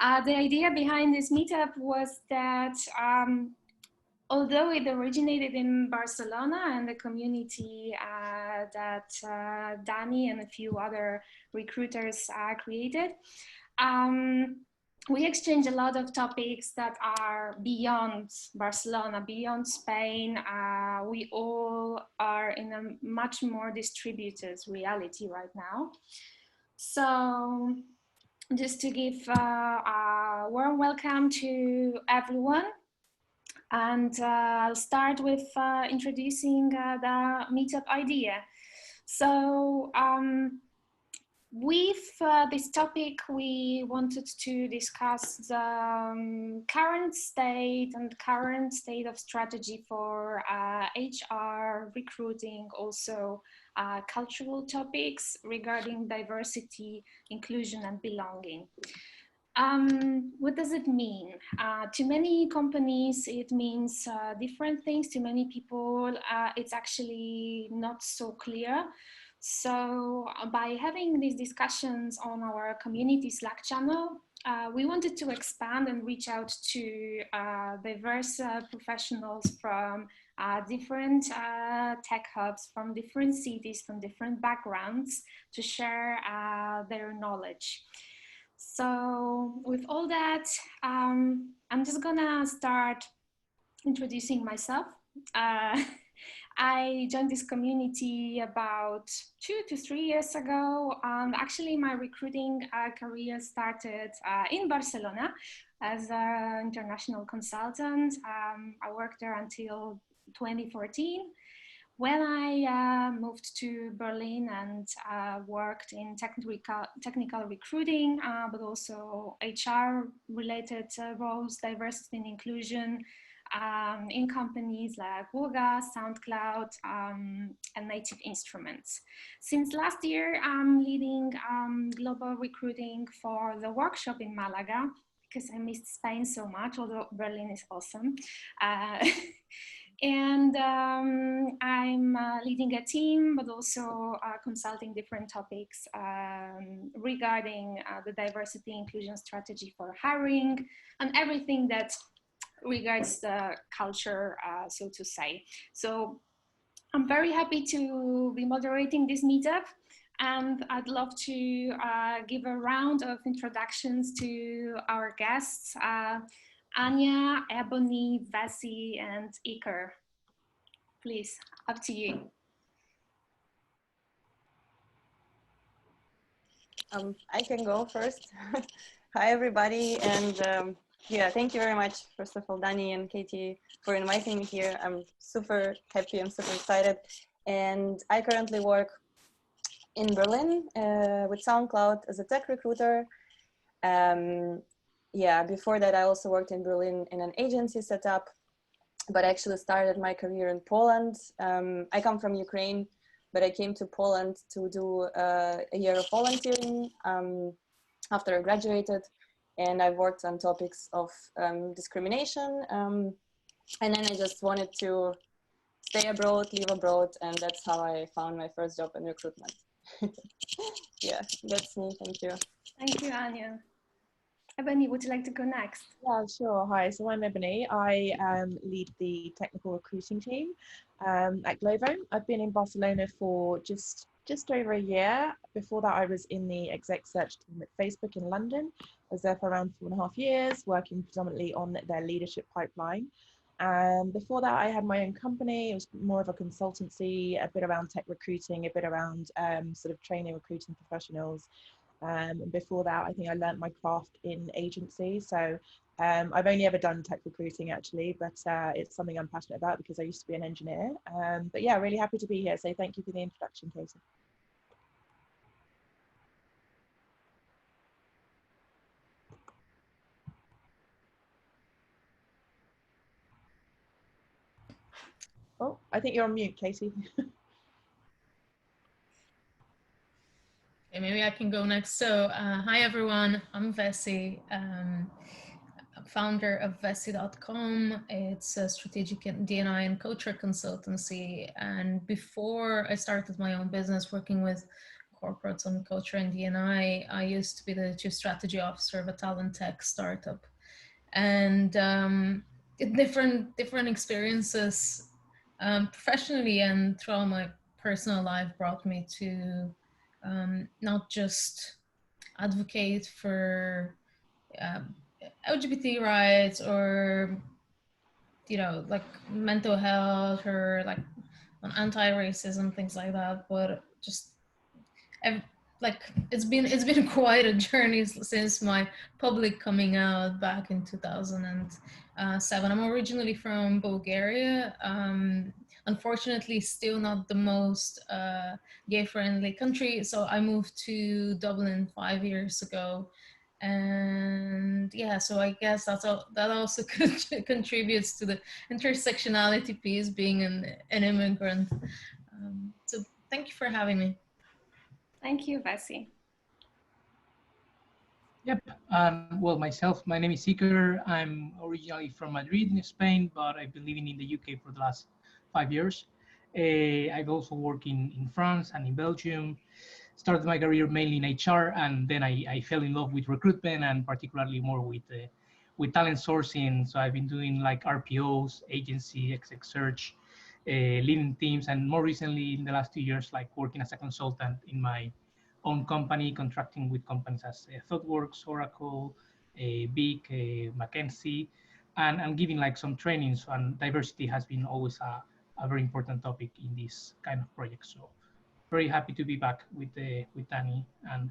The idea behind this meetup was that although it originated in Barcelona and the community that Dani and a few other recruiters created, we exchange a lot of topics that are beyond Barcelona, beyond Spain. We all are in a much more distributed reality right now. So just to give a warm welcome to everyone. And I'll start with introducing the meetup idea. So with this topic, we wanted to discuss the current state of strategy for HR, recruiting, also cultural topics regarding diversity, inclusion, and belonging. What does it mean? To many companies, it means different things. To many people, it's actually not so clear. So by having these discussions on our community Slack channel, we wanted to expand and reach out to diverse professionals from different tech hubs, from different cities, from different backgrounds, to share their knowledge. So with all that, I'm just gonna start introducing myself. I joined this community about 2 to 3 years ago. Actually, my recruiting career started in Barcelona as an international consultant. I worked there until 2014. When I moved to Berlin and worked in technical recruiting, but also HR related roles, diversity and inclusion in companies like Wooga, Soundcloud, and Native Instruments. Since last year, I'm leading global recruiting for the workshop in Malaga because I missed Spain so much, although Berlin is awesome. And I'm leading a team, but also consulting different topics regarding the diversity inclusion strategy for hiring and everything that regards the culture, so to say. So I'm very happy to be moderating this meetup, and I'd love to give a round of introductions to our guests. Anya, Ebony, Vessy, and Iker. Please, up to you. I can go first. Hi, everybody. And yeah, thank you very much, first of all, Dani and Katy, for inviting me here. I'm super happy. I'm super excited. And I currently work in Berlin with Soundcloud as a tech recruiter. Yeah, before that, I also worked in Berlin in an agency setup, but I actually started my career in Poland. I come from Ukraine, but I came to Poland to do a year of volunteering after I graduated. And I worked on topics of discrimination. And then I just wanted to stay abroad, live abroad, and that's how I found my first job in recruitment. Yeah, that's me. Thank you. Thank you, Anya. Ebony, would you like to go next? Yeah, sure. Hi, so I'm Ebony. I lead the technical recruiting team at Glovo. I've been in Barcelona for just over a year. Before that, I was in the exec search team at Facebook in London. I was there for around 4.5 years, working predominantly on their leadership pipeline. Before that, I had my own company. It was more of a consultancy, a bit around tech recruiting, a bit around sort of training, recruiting professionals. And before that, I think I learned my craft in agency. So I've only ever done tech recruiting actually, but it's something I'm passionate about because I used to be an engineer. But yeah, really happy to be here. So thank you for the introduction, Katy. Oh, I think you're on mute, Katy. Okay, maybe I can go next. So hi everyone, I'm Vessy, founder of Vessy.com. It's a strategic D&I and culture consultancy. And before I started my own business working with corporates on culture and D&I. I used to be the chief strategy officer of a talent tech startup, and different experiences professionally and throughout my personal life brought me to not just advocate for LGBT rights or like mental health or like on anti-racism, things like that, but just like it's been quite a journey since my public coming out back in 2007. I'm originally from Bulgaria. Unfortunately, still not the most gay-friendly country. So I moved to Dublin 5 years ago, and yeah, so I guess that also contributes to the intersectionality piece, being an immigrant. So thank you for having me. Thank you, Vessy. Yep. Well, myself, my name is Iker. I'm originally from Madrid in Spain, but I've been living in the UK for the last 5 years. I've also worked in France and in Belgium. Started my career mainly in HR, and then I fell in love with recruitment and particularly more with talent sourcing. So I've been doing like RPOs, agency, exec search, leading teams, and more recently in the last 2 years, like working as a consultant in my own company, contracting with companies as ThoughtWorks, Oracle, Big, McKinsey, and giving like some trainings. And diversity has been always a very important topic in this kind of project. So very happy to be back with Danny, and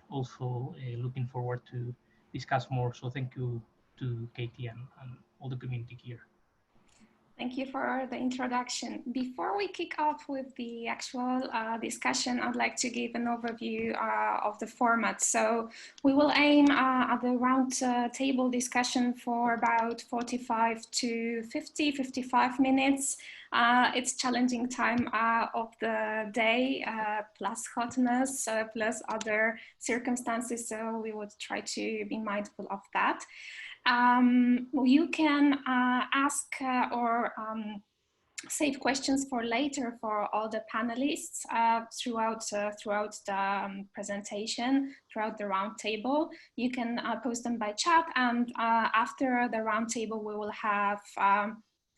also looking forward to discuss more. So thank you to Katie and all the community here. Thank you for the introduction. Before we kick off with the actual discussion, I'd like to give an overview of the format. So we will aim at the round table discussion for about 45 to 55 minutes. It's challenging time of the day, plus hotness, plus other circumstances. So we would try to be mindful of that. You can ask or save questions for later for all the panelists throughout the presentation, throughout the roundtable. You can post them by chat, and after the roundtable, we will have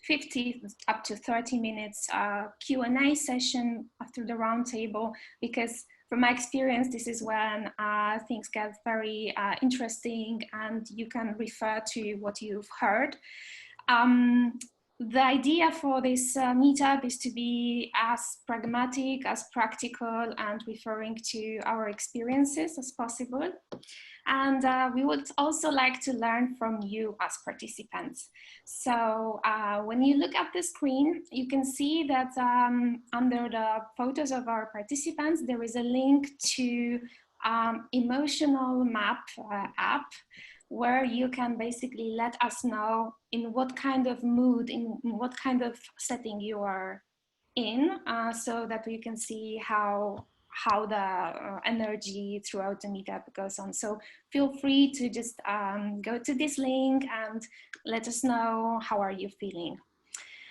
50 up to 30 minutes Q&A session after the roundtable, because from my experience, this is when things get very interesting and you can refer to what you've heard. The idea for this meetup is to be as pragmatic, as practical, and referring to our experiences as possible. And we would also like to learn from you as participants. So when you look at the screen, you can see that under the photos of our participants, there is a link to emotional map app, where you can basically let us know in what kind of mood, in what kind of setting you are in, so that we can see how the energy throughout the meetup goes on. So feel free to just go to this link and let us know how are you feeling.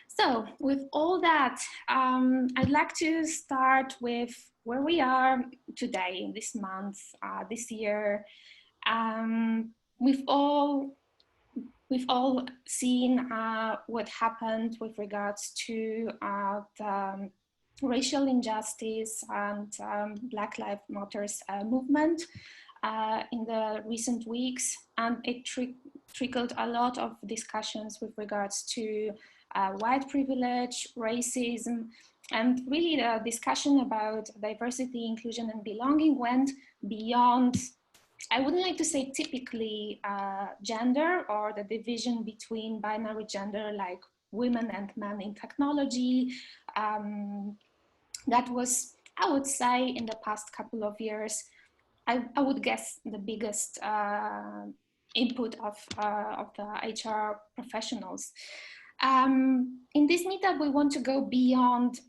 So with all that, I'd like to start with where we are today, this month, this year. We've all seen what happened with regards to the racial injustice and Black Lives Matter movement in the recent weeks, and it trickled a lot of discussions with regards to white privilege, racism, and really the discussion about diversity, inclusion, and belonging went beyond, I wouldn't like to say typically gender or the division between binary gender like women and men in technology. That was, I would say, in the past couple of years, I would guess the biggest input of the HR professionals. In this meetup, we want to go beyond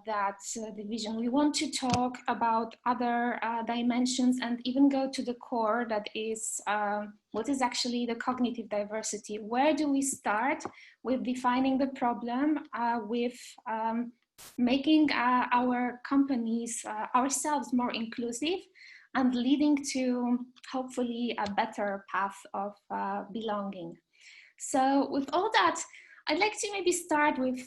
that division. We want to talk about other dimensions and even go to the core, that is what is actually the cognitive diversity. Where do we start with defining the problem, with making our companies, ourselves more inclusive and leading to hopefully a better path of belonging. So with all that, I'd like to maybe start with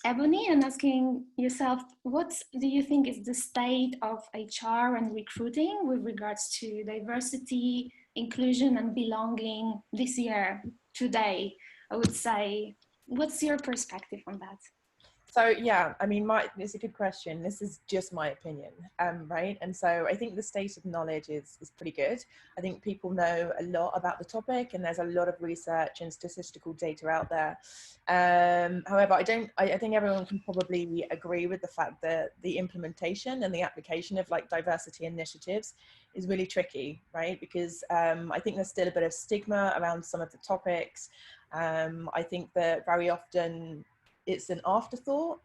Ebony and asking yourself, what do you think is the state of HR and recruiting with regards to diversity, inclusion and belonging this year, today? I would say, what's your perspective on that? So yeah, I mean, it's a good question. This is just my opinion, right? And so I think the state of knowledge is pretty good. I think people know a lot about the topic, and there's a lot of research and statistical data out there. However, I think everyone can probably agree with the fact that the implementation and the application of like diversity initiatives is really tricky, right? Because I think there's still a bit of stigma around some of the topics. I think that very often it's an afterthought.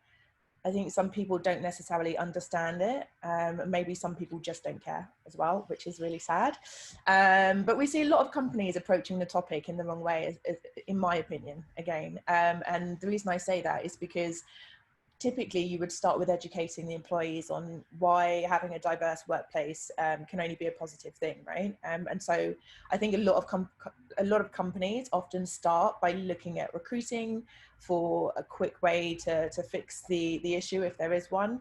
I think some people don't necessarily understand it. Maybe some people just don't care as well, which is really sad. But we see a lot of companies approaching the topic in the wrong way, in my opinion, again. And the reason I say that is because typically you would start with educating the employees on why having a diverse workplace can only be a positive thing, right? And so I think a lot of companies often start by looking at recruiting for a quick way to fix the issue if there is one,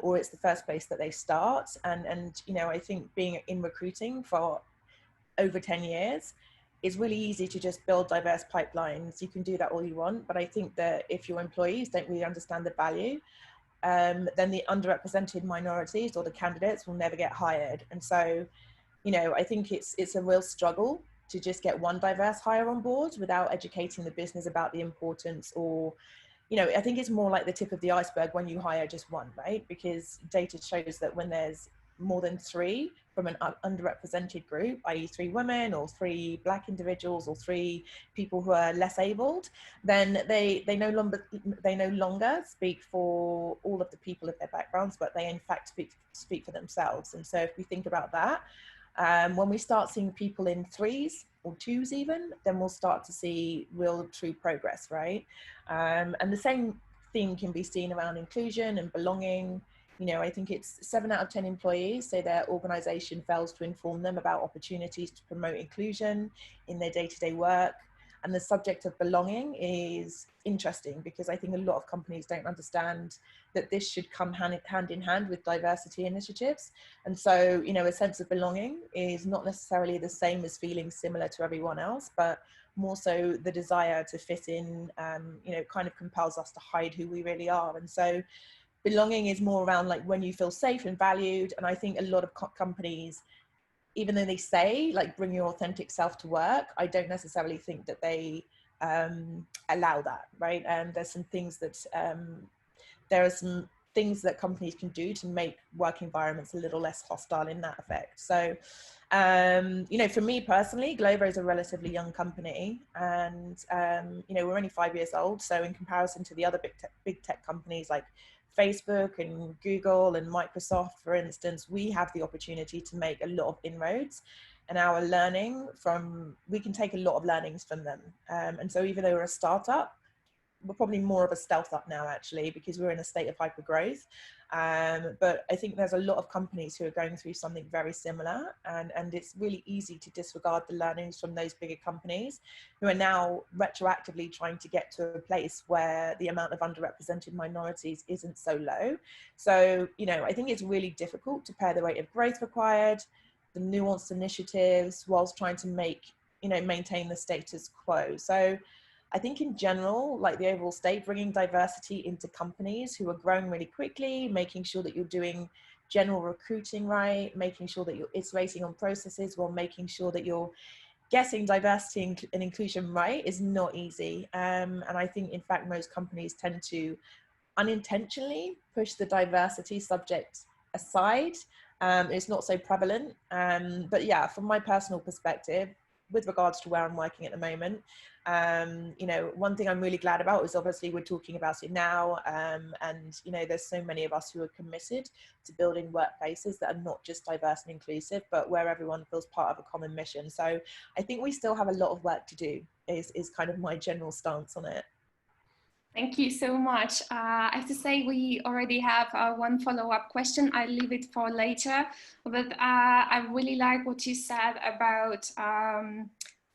or it's the first place that they start. And you know, I think being in recruiting for over 10 years, it's really easy to just build diverse pipelines. You can do that all you want, but I think that if your employees don't really understand the value, then the underrepresented minorities or the candidates will never get hired. And so, you know, I think it's a real struggle to just get one diverse hire on board without educating the business about the importance, or, you know, I think it's more like the tip of the iceberg when you hire just one, right? Because data shows that when there's more than three from an underrepresented group, i.e. 3 women or 3 Black individuals or 3 people who are less abled, then they no longer speak for all of the people of their backgrounds, but they in fact speak for themselves. And so if we think about that, when we start seeing people in 3s or 2s even, then we'll start to see real true progress, right? And the same thing can be seen around inclusion and belonging. You know, I think it's 7 out of 10 employees say their organization fails to inform them about opportunities to promote inclusion in their day-to-day work. And the subject of belonging is interesting because I think a lot of companies don't understand that this should come hand in hand with diversity initiatives. And so, you know, a sense of belonging is not necessarily the same as feeling similar to everyone else, but more so the desire to fit in, you know, kind of compels us to hide who we really are. And so belonging is more around like when you feel safe and valued. And I think a lot of companies, even though they say like bring your authentic self to work, I don't necessarily think that they allow that, right? And there's some things that there are some things that companies can do to make work environments a little less hostile in that effect. So you know, for me personally, Glovo is a relatively young company, and you know, we're only 5 years old. So in comparison to the other big tech companies like Facebook and Google and Microsoft, for instance, we have the opportunity to make a lot of inroads, and our learning we can take a lot of learnings from them. And so even though we're a startup, we're probably more of a stealth up now actually, because we're in a state of hyper growth. But I think there's a lot of companies who are going through something very similar, and it's really easy to disregard the learnings from those bigger companies who are now retroactively trying to get to a place where the amount of underrepresented minorities isn't so low. So, you know, I think it's really difficult to pair the rate of growth required, the nuanced initiatives, whilst trying to maintain the status quo. So I think in general, like the overall state, bringing diversity into companies who are growing really quickly, making sure that you're doing general recruiting right, making sure that you're iterating on processes while making sure that you're getting diversity and inclusion right is not easy. And I think, in fact, most companies tend to unintentionally push the diversity subject aside. It's not so prevalent. But yeah, from my personal perspective, with regards to where I'm working at the moment, you know, one thing I'm really glad about is obviously we're talking about it now, and you know, there's so many of us who are committed to building workplaces that are not just diverse and inclusive, but where everyone feels part of a common mission. So I think we still have a lot of work to do is kind of my general stance on it. Thank you so much. I have to say we already have one follow-up question. I'll leave it for later, but I really like what you said about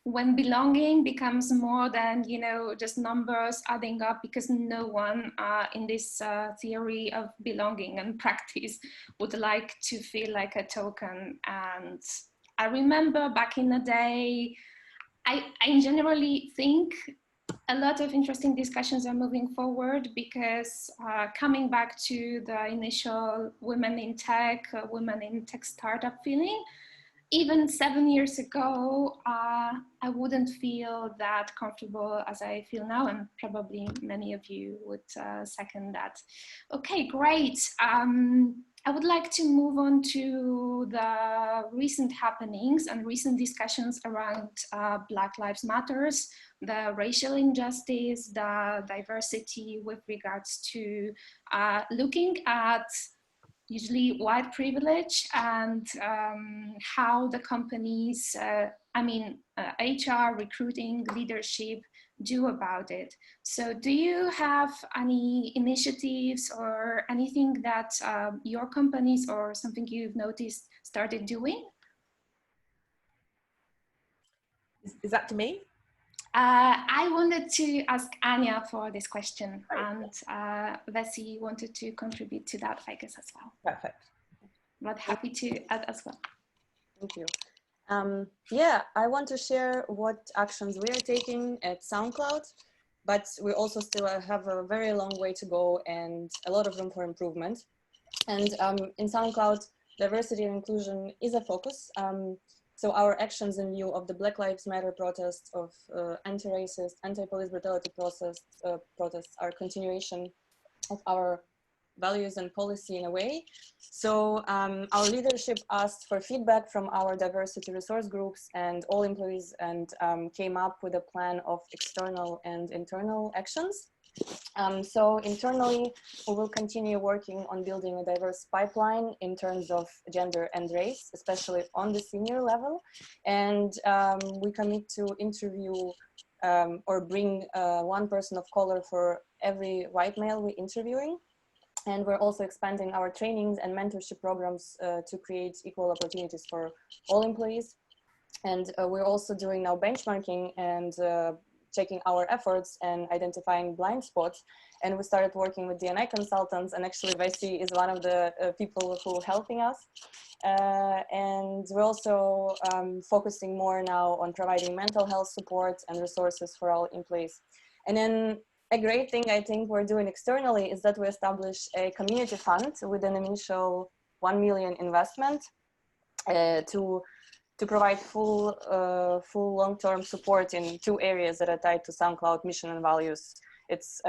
when belonging becomes more than, you know, just numbers adding up, because no one in this theory of belonging and practice would like to feel like a token. And I remember back in the day, I generally think a lot of interesting discussions are moving forward, because coming back to the initial women in tech, women in tech startup feeling, even 7 years ago, I wouldn't feel that comfortable as I feel now, and probably many of you would second that. Okay, great. I would like to move on to the recent happenings and recent discussions around Black Lives Matters, the racial injustice, the diversity with regards to looking at usually white privilege, and how the companies, HR, recruiting, leadership do about it. So do you have any initiatives or anything that your companies or something you've noticed started doing? Is that to me? I wanted to ask Anya for this question, and Vessy wanted to contribute to that, I guess, as well. Perfect. But happy to add as well. Thank you. Yeah, I want to share what actions we are taking at Soundcloud, but we also still have a very long way to go and a lot of room for improvement. And in Soundcloud, diversity and inclusion is a focus. So our actions in view of the Black Lives Matter protests, of anti-racist, anti-police brutality protests are continuation of our values and policy in a way. So our leadership asked for feedback from our diversity resource groups and all employees, and came up with a plan of external and internal actions. So internally, we will continue working on building a diverse pipeline in terms of gender and race, especially on the senior level. And we commit to interview or bring one person of color for every white male we're interviewing. And we're also expanding our trainings and mentorship programs to create equal opportunities for all employees. And we're also doing now benchmarking and checking our efforts and identifying blind spots. And we started working with D&I consultants, and actually Vessy is one of the people who are helping us. And we're also focusing more now on providing mental health support and resources for all employees. And then a great thing I think we're doing externally is that we established a community fund with an initial 1 million investment to provide full long-term support in 2 areas that are tied to SoundCloud mission and values. It's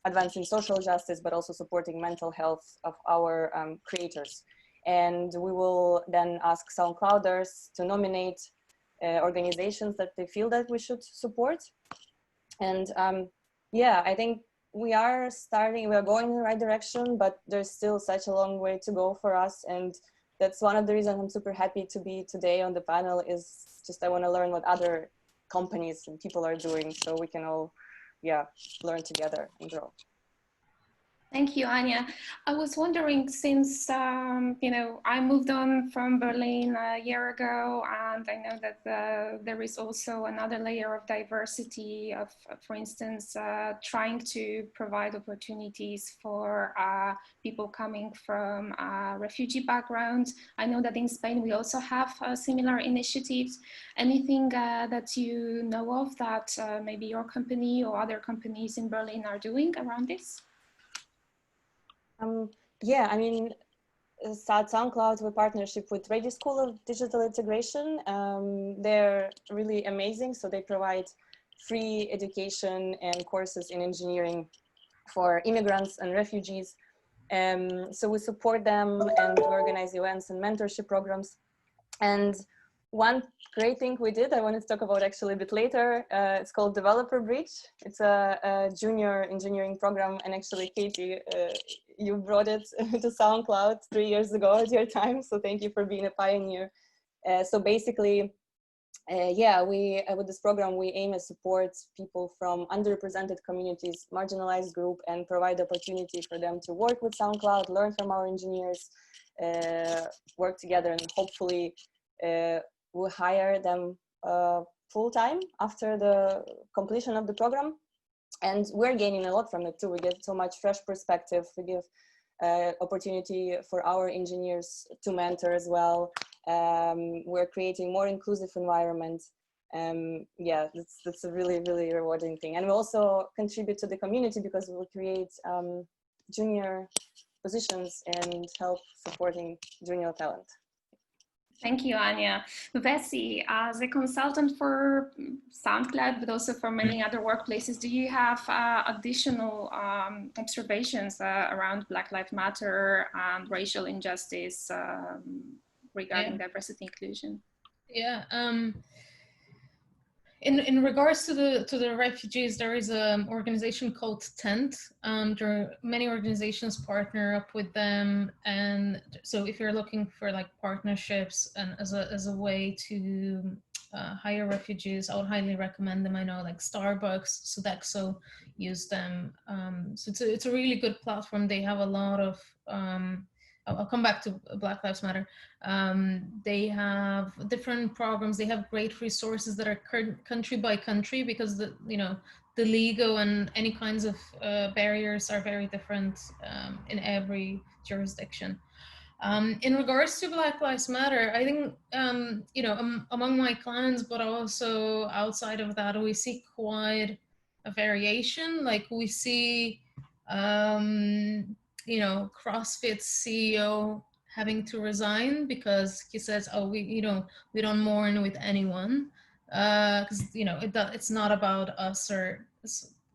advancing social justice, but also supporting mental health of our creators. And we will then ask SoundClouders to nominate organizations that they feel that we should support. And yeah, I think we are going in the right direction, but there's still such a long way to go for us. And that's one of the reasons I'm super happy to be today on the panel, is just I want to learn what other companies and people are doing, so we can all, yeah, learn together and grow. Thank you, Anya. I was wondering, since you know, I moved on from Berlin a year ago, and I know that there is also another layer of diversity of, for instance, trying to provide opportunities for people coming from refugee backgrounds. I know that in Spain we also have similar initiatives. Anything that you know of that maybe your company or other companies in Berlin are doing around this? Yeah, I mean, at SoundCloud, we partnership with Radio School of Digital Integration. They're really amazing. So they provide free education and courses in engineering for immigrants and refugees. So we support them and organize events and mentorship programs. And one great thing we did, I wanted to talk about actually a bit later, it's called Developer Bridge. It's a junior engineering program, and actually Katy, you brought it to SoundCloud 3 years ago at your time, so thank you for being a pioneer. So basically, yeah, we with this program we aim to support people from underrepresented communities, marginalized group, and provide opportunity for them to work with Soundcloud, learn from our engineers, work together, and hopefully we'll hire them full time after the completion of the program. And we're gaining a lot from it too. We get so much fresh perspective. We give opportunity for our engineers to mentor as well. We're creating more inclusive environment. Yeah, that's a really, really rewarding thing. And we also contribute to the community because we create junior positions and help supporting junior talent. Thank you, Anya. Vessy, as a consultant for SoundCloud, but also for many other workplaces, do you have additional observations around Black Lives Matter and racial injustice regarding diversity inclusion? Yeah. In regards to the refugees, there is an organization called Tent. Many organizations partner up with them, and so if you're looking for like partnerships and as a way to hire refugees, I would highly recommend them. I know like Starbucks, Sodexo use them. So it's a really good platform. They have a lot of I'll come back to Black Lives Matter. They have different programs. They have great resources that are country by country because the legal and any kinds of barriers are very different in every jurisdiction. In regards to Black Lives Matter, I think among my clients, but also outside of that, we see quite a variation. Like we see CrossFit's CEO having to resign because he says, "Oh, we don't mourn with anyone," because it's not about us, or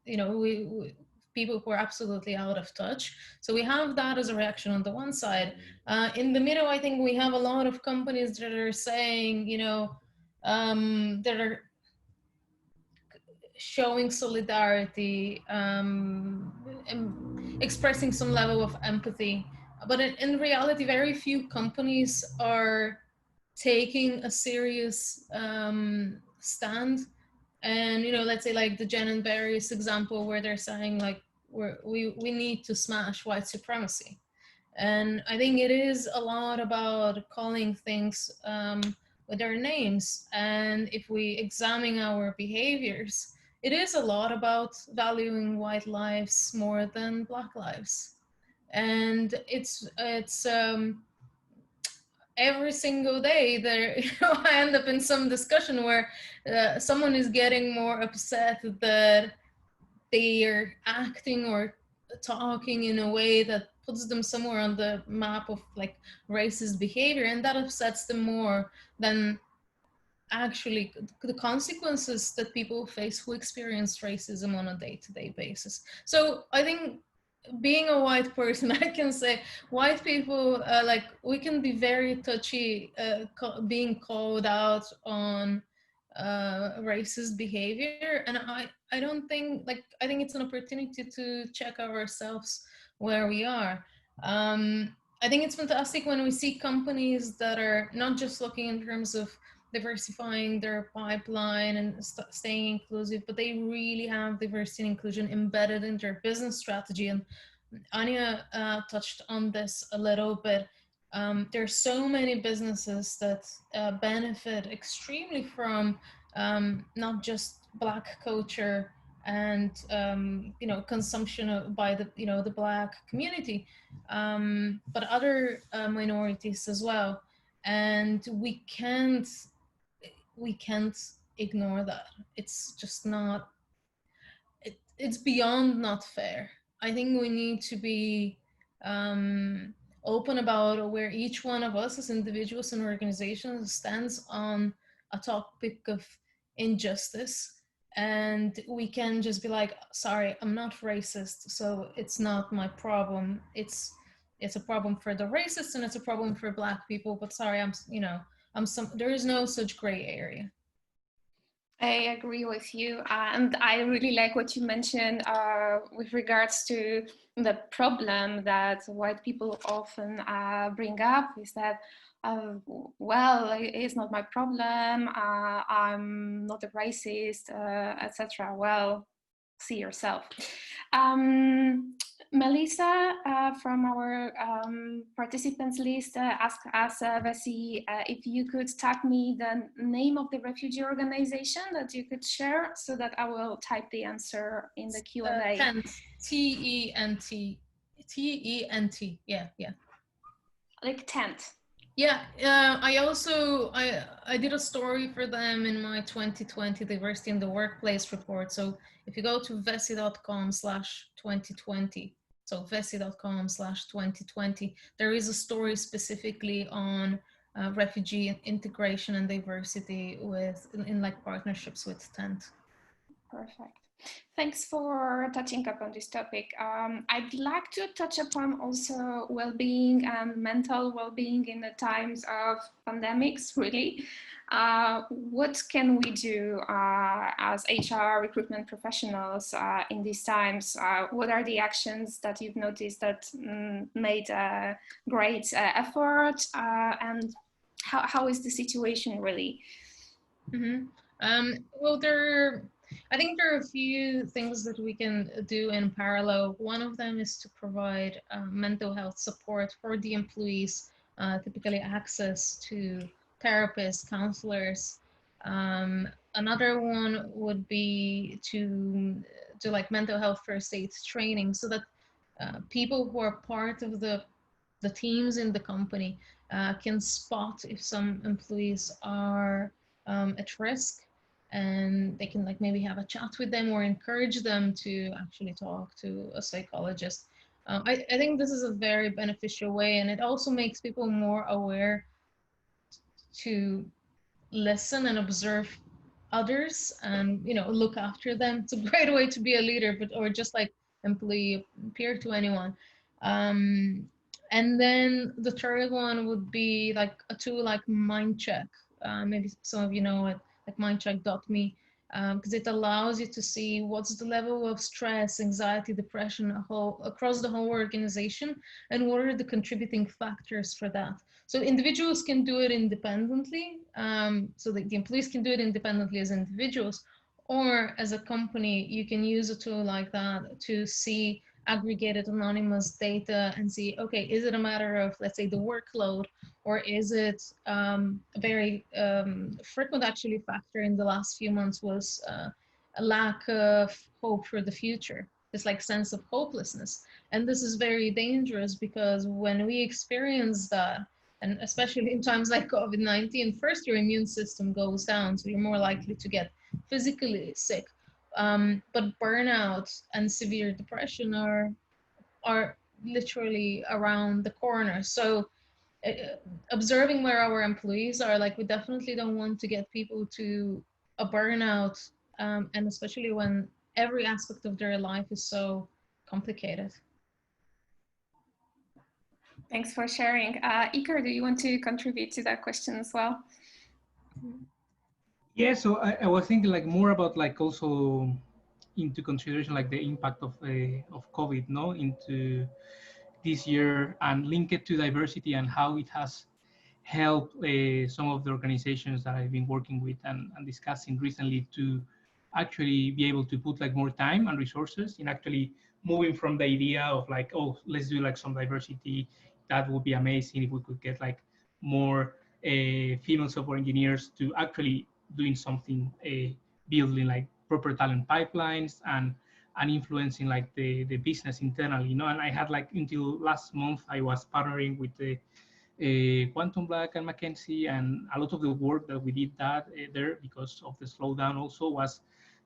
we people who are absolutely out of touch. So we have that as a reaction on the one side. In the middle, I think we have a lot of companies that are saying, that are showing solidarity, expressing some level of empathy. But in reality, very few companies are taking a serious stand. And let's say like the Jen and Barry's example, where they're saying like we need to smash white supremacy. And I think it is a lot about calling things with their names. And if we examine our behaviors, it is a lot about valuing white lives more than Black lives. And it's every single day there, I end up in some discussion where someone is getting more upset that they are acting or talking in a way that puts them somewhere on the map of like racist behavior, and that upsets them more than actually the consequences that people face who experience racism on a day-to-day basis. So I think being a white person, I can say white people, like we can be very touchy being called out on racist behavior, and I don't think, like, I think it's an opportunity to check ourselves where we are. I think it's fantastic when we see companies that are not just looking in terms of diversifying their pipeline and staying inclusive, but they really have diversity and inclusion embedded in their business strategy. And Anya touched on this a little bit. There's so many businesses that benefit extremely from not just Black culture and consumption by the Black community, but other minorities as well. And we can't ignore that. It's just not. It's beyond not fair. I think we need to be open about where each one of us as individuals and organizations stands on a topic of injustice. And we can just be like, sorry, I'm not racist, so it's not my problem. It's a problem for the racists and it's a problem for Black people, but sorry, there is no such gray area. I agree with you, and I really like what you mentioned with regards to the problem that white people often bring up, is that Well, it's not my problem. I'm not a racist, etc. Well, see yourself. Melissa from our participants list asked us, Vessy, if you could tag me the name of the refugee organization that you could share, so that I will type the answer in the Q&A. Tent. T-E-N-T. T-E-N-T. Yeah. Like tent. Yeah, I did a story for them in my 2020 diversity in the workplace report. So if you go to vessy.com/2020, so vessy.com/2020, there is a story specifically on refugee integration and diversity in like partnerships with Tent. Perfect. Thanks for touching upon this topic. I'd like to touch upon also well-being and mental well-being in the times of pandemics, really. What can we do as HR recruitment professionals in these times? What are the actions that you've noticed that made a great effort? And how is the situation really? Well, I think there are a few things that we can do in parallel. One of them is to provide mental health support for the employees, typically access to therapists, counselors. Another one would be to do like mental health first aid training, so that people who are part of the teams in the company can spot if some employees are at risk, and they can like maybe have a chat with them or encourage them to actually talk to a psychologist. I think this is a very beneficial way, and it also makes people more aware to listen and observe others and look after them. It's a great way to be a leader, or just like employee, peer to anyone. And then the third one would be like a tool like Mindcheck. Maybe some of you know it, like mindcheck.me, because it allows you to see what's the level of stress, anxiety, depression across the whole organization, and what are the contributing factors for that. So individuals can do it independently, so the employees can do it independently as individuals, or as a company, you can use a tool like that to see aggregated anonymous data and see, okay, is it a matter of, let's say, the workload, or is it a very frequent actually factor in the last few months was a lack of hope for the future, this like sense of hopelessness. And this is very dangerous, because when we experience that, and especially in times like COVID-19, first your immune system goes down, so you're more likely to get physically sick. But burnout and severe depression are literally around the corner. So observing where our employees are, like, we definitely don't want to get people to a burnout, and especially when every aspect of their life is so complicated. Thanks for sharing. Iker, do you want to contribute to that question as well? Yeah, so I was thinking like more about like also into consideration like the impact of COVID, no, into this year, and link it to diversity and how it has helped some of the organizations that I've been working with and discussing recently to actually be able to put like more time and resources in actually moving from the idea of like, oh, let's do like some diversity. That would be amazing if we could get like more female software engineers, to actually doing something, building like proper talent pipelines and influencing like the business internally, And I had like until last month, I was partnering with the Quantum Black and McKinsey, and a lot of the work that we did there because of the slowdown also was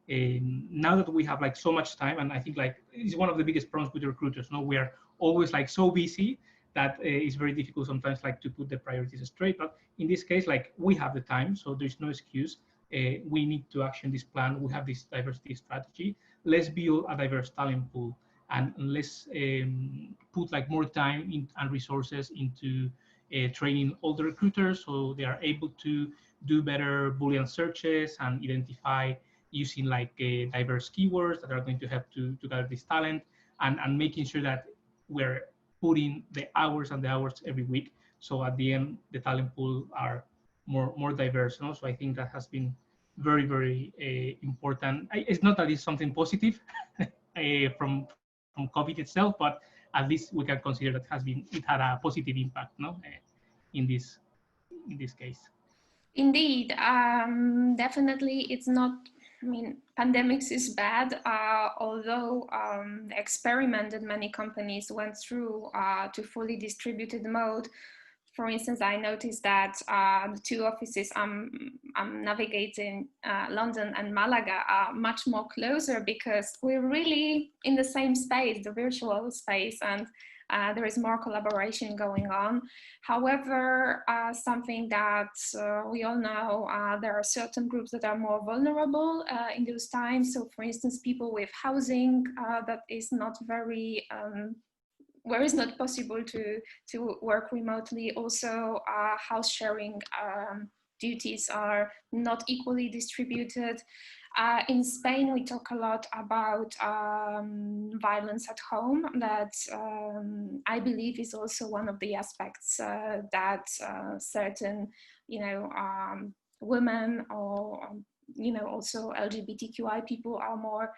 now that we have like so much time, and I think like it's one of the biggest problems with recruiters. We are always like so busy that it's very difficult sometimes like to put the priorities straight. But in this case, like we have the time, so there's no excuse. We need to action this plan. We have this diversity strategy. Let's build a diverse talent pool, and let's put like more time and resources into training all the recruiters so they are able to do better Boolean searches and identify using like diverse keywords that are going to help to gather this talent, and making sure that we're putting the hours and the hours every week So at the end, the talent pool are more diverse. No? So I think that has been very important. It's not that it's something positive from COVID itself, but at least we can consider that it had a positive impact, no, in this case. Indeed, definitely it's not, I mean, pandemics is bad, although the experiment that many companies went through to fully distributed mode. For instance, I noticed that the two offices I'm navigating, London and Malaga, are much more closer because we're really in the same space, the virtual space, and there is more collaboration going on. However, something that we all know, there are certain groups that are more vulnerable in those times. So for instance, people with housing that is not very, where it's not possible to work remotely. Also, house sharing duties are not equally distributed. In Spain, we talk a lot about violence at home. That I believe is also one of the aspects that certain, women or also LGBTQI people are more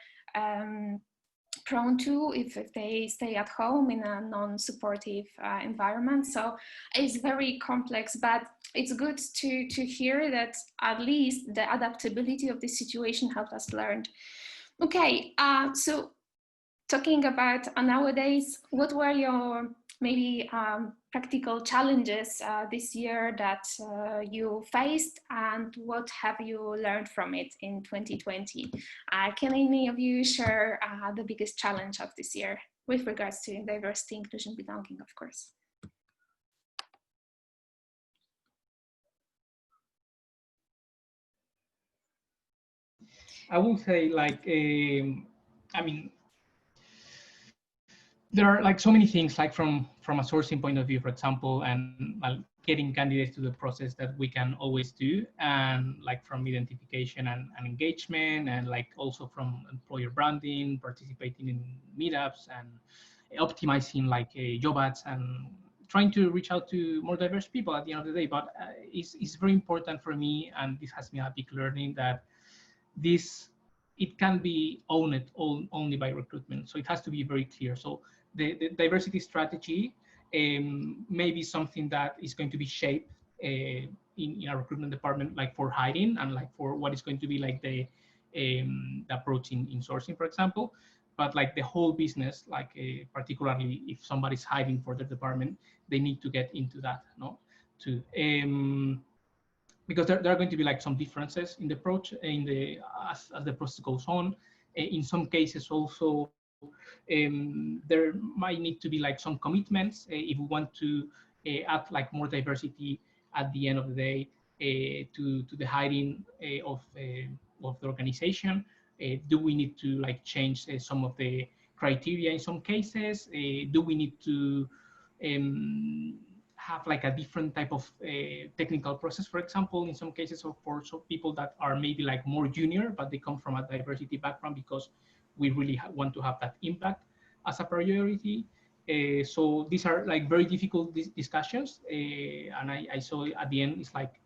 prone to if they stay at home in a non-supportive environment. So it's very complex, but it's good to hear that at least the adaptability of this situation helped us learn. Okay, so talking about nowadays, what were your maybe practical challenges this year that you faced, and what have you learned from it in 2020? Can any of you share the biggest challenge of this year with regards to diversity, inclusion, belonging, of course? I will say, like, I mean, there are like so many things, like from a sourcing point of view, for example, and getting candidates to the process that we can always do, and like from identification and engagement, and like also from employer branding, participating in meetups, and optimizing like job ads, and trying to reach out to more diverse people at the end of the day. But it's very important for me, and this has been a big learning, that it can be owned only by recruitment. So it has to be very clear. So the diversity strategy may be something that is going to be shaped in a recruitment department, like for hiring, and like for what is going to be like the approach in sourcing, for example. But like the whole business, like particularly if somebody's hiring for the department, they need to get into that, no? To because there are going to be like some differences in the approach as the process goes on. In some cases also, there might need to be like some commitments if we want to add like more diversity at the end of the day to the hiring of the organization. Do we need to like change some of the criteria in some cases? Do we need to have like a different type of technical process, for example, in some cases, for people that are maybe like more junior, but they come from a diversity background, because we really want to have that impact as a priority. So these are like very difficult discussions. And I saw at the end, it's like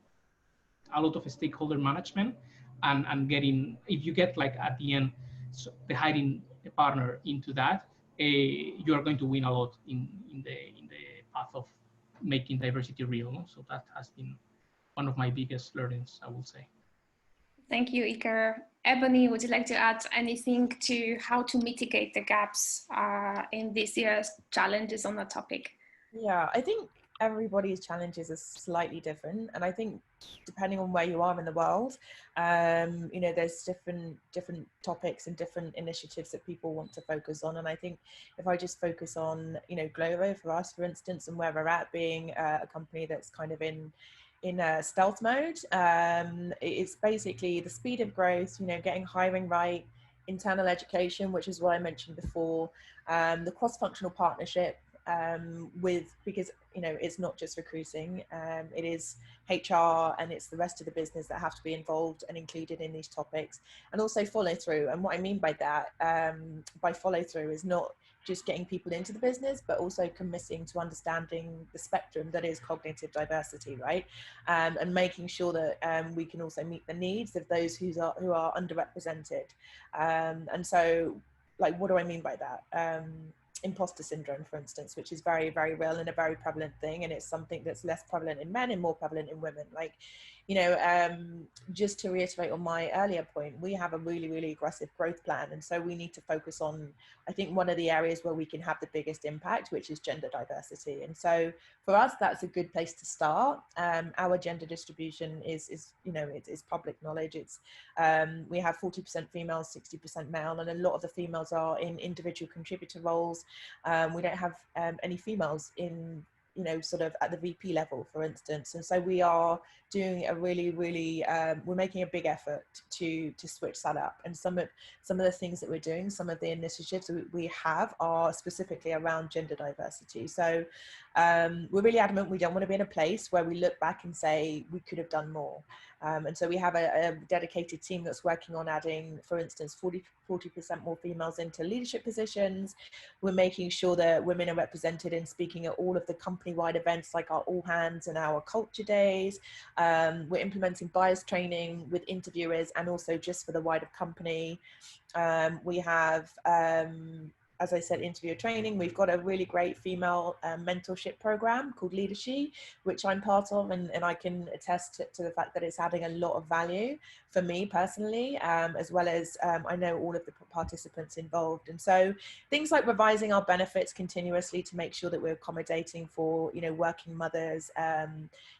a lot of stakeholder management, and getting, if you get like at the end, the hiring partner into that, you are going to win a lot in the path of making diversity real. No? So that has been one of my biggest learnings, I will say. Thank you, Iker. Ebony, would you like to add anything to how to mitigate the gaps in this year's challenges on the topic? Yeah, I think everybody's challenges are slightly different, and I think depending on where you are in the world, there's different topics and different initiatives that people want to focus on. And I think if I just focus on Glovo for us, for instance, and where we're at, being a company that's kind of in a stealth mode, it's basically the speed of growth, getting hiring right, internal education, which is what I mentioned before, the cross-functional partnership because it's not just recruiting, it is HR and it's the rest of the business that have to be involved and included in these topics, and also follow through. And what I mean by that, by follow through, is not just getting people into the business, but also committing to understanding the spectrum that is cognitive diversity, right? And making sure that we can also meet the needs of those who are underrepresented. And so, like, what do I mean by that? Imposter syndrome, for instance, which is very, very real and a very prevalent thing, and it's something that's less prevalent in men and more prevalent in women. Like, you know, just to reiterate on my earlier point, we have a really, really aggressive growth plan, and so we need to focus on, I think, one of the areas where we can have the biggest impact, which is gender diversity. And so for us, that's a good place to start. Our gender distribution is you know, it's public knowledge. It's we have 40% females, 60% male, and a lot of the females are in individual contributor roles. We don't have any females in, you know, sort of at the VP level, for instance. And so we are doing a really, really, we're making a big effort to switch that up. And some of the things that we're doing, some of the initiatives we have are specifically around gender diversity. So we're really adamant we don't want to be in a place where we look back and say we could have done more. And so we have a dedicated team that's working on adding, for instance, 40% more females into leadership positions. We're making sure that women are represented in speaking at all of the company-wide events like our All Hands and our Culture Days. We're implementing bias training with interviewers and also just for the wider company. We have, as I said, interviewer training. We've got a really great female mentorship program called Leadership, which I'm part of, and I can attest to the fact that it's adding a lot of value for me personally, as well as I know all of the participants involved. And so things like revising our benefits continuously to make sure that we're accommodating for, you know, working mothers.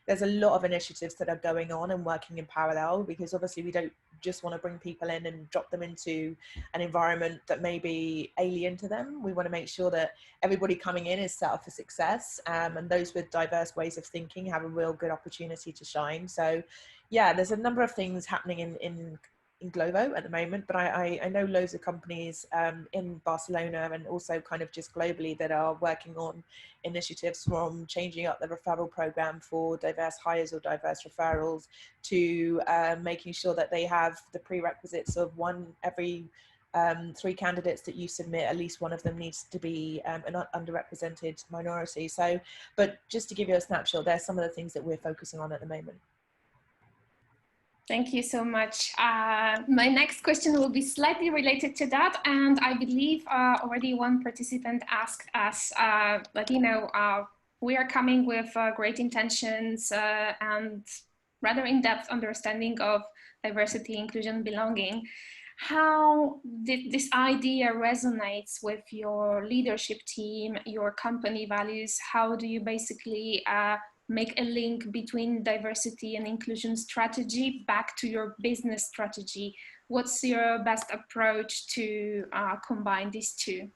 There's a lot of initiatives that are going on and working in parallel, because obviously we don't just want to bring people in and drop them into an environment that may be alien to them. We want to make sure that everybody coming in is set up for success, and those with diverse ways of thinking have a real good opportunity to shine. So yeah, there's a number of things happening in Glovo at the moment, but I know loads of companies in Barcelona and also kind of just globally that are working on initiatives, from changing up the referral program for diverse hires or diverse referrals to making sure that they have the prerequisites of every 3 candidates that you submit, at least one of them needs to be an underrepresented minority. So, but just to give you a snapshot, there's some of the things that we're focusing on at the moment. Thank you so much. My next question will be slightly related to that, and I believe already one participant asked us, but you know, we are coming with great intentions and rather in-depth understanding of diversity, inclusion, belonging. How did this idea resonates with your leadership team, your company values? How do you basically make a link between diversity and inclusion strategy back to your business strategy? What's your best approach to combine these two?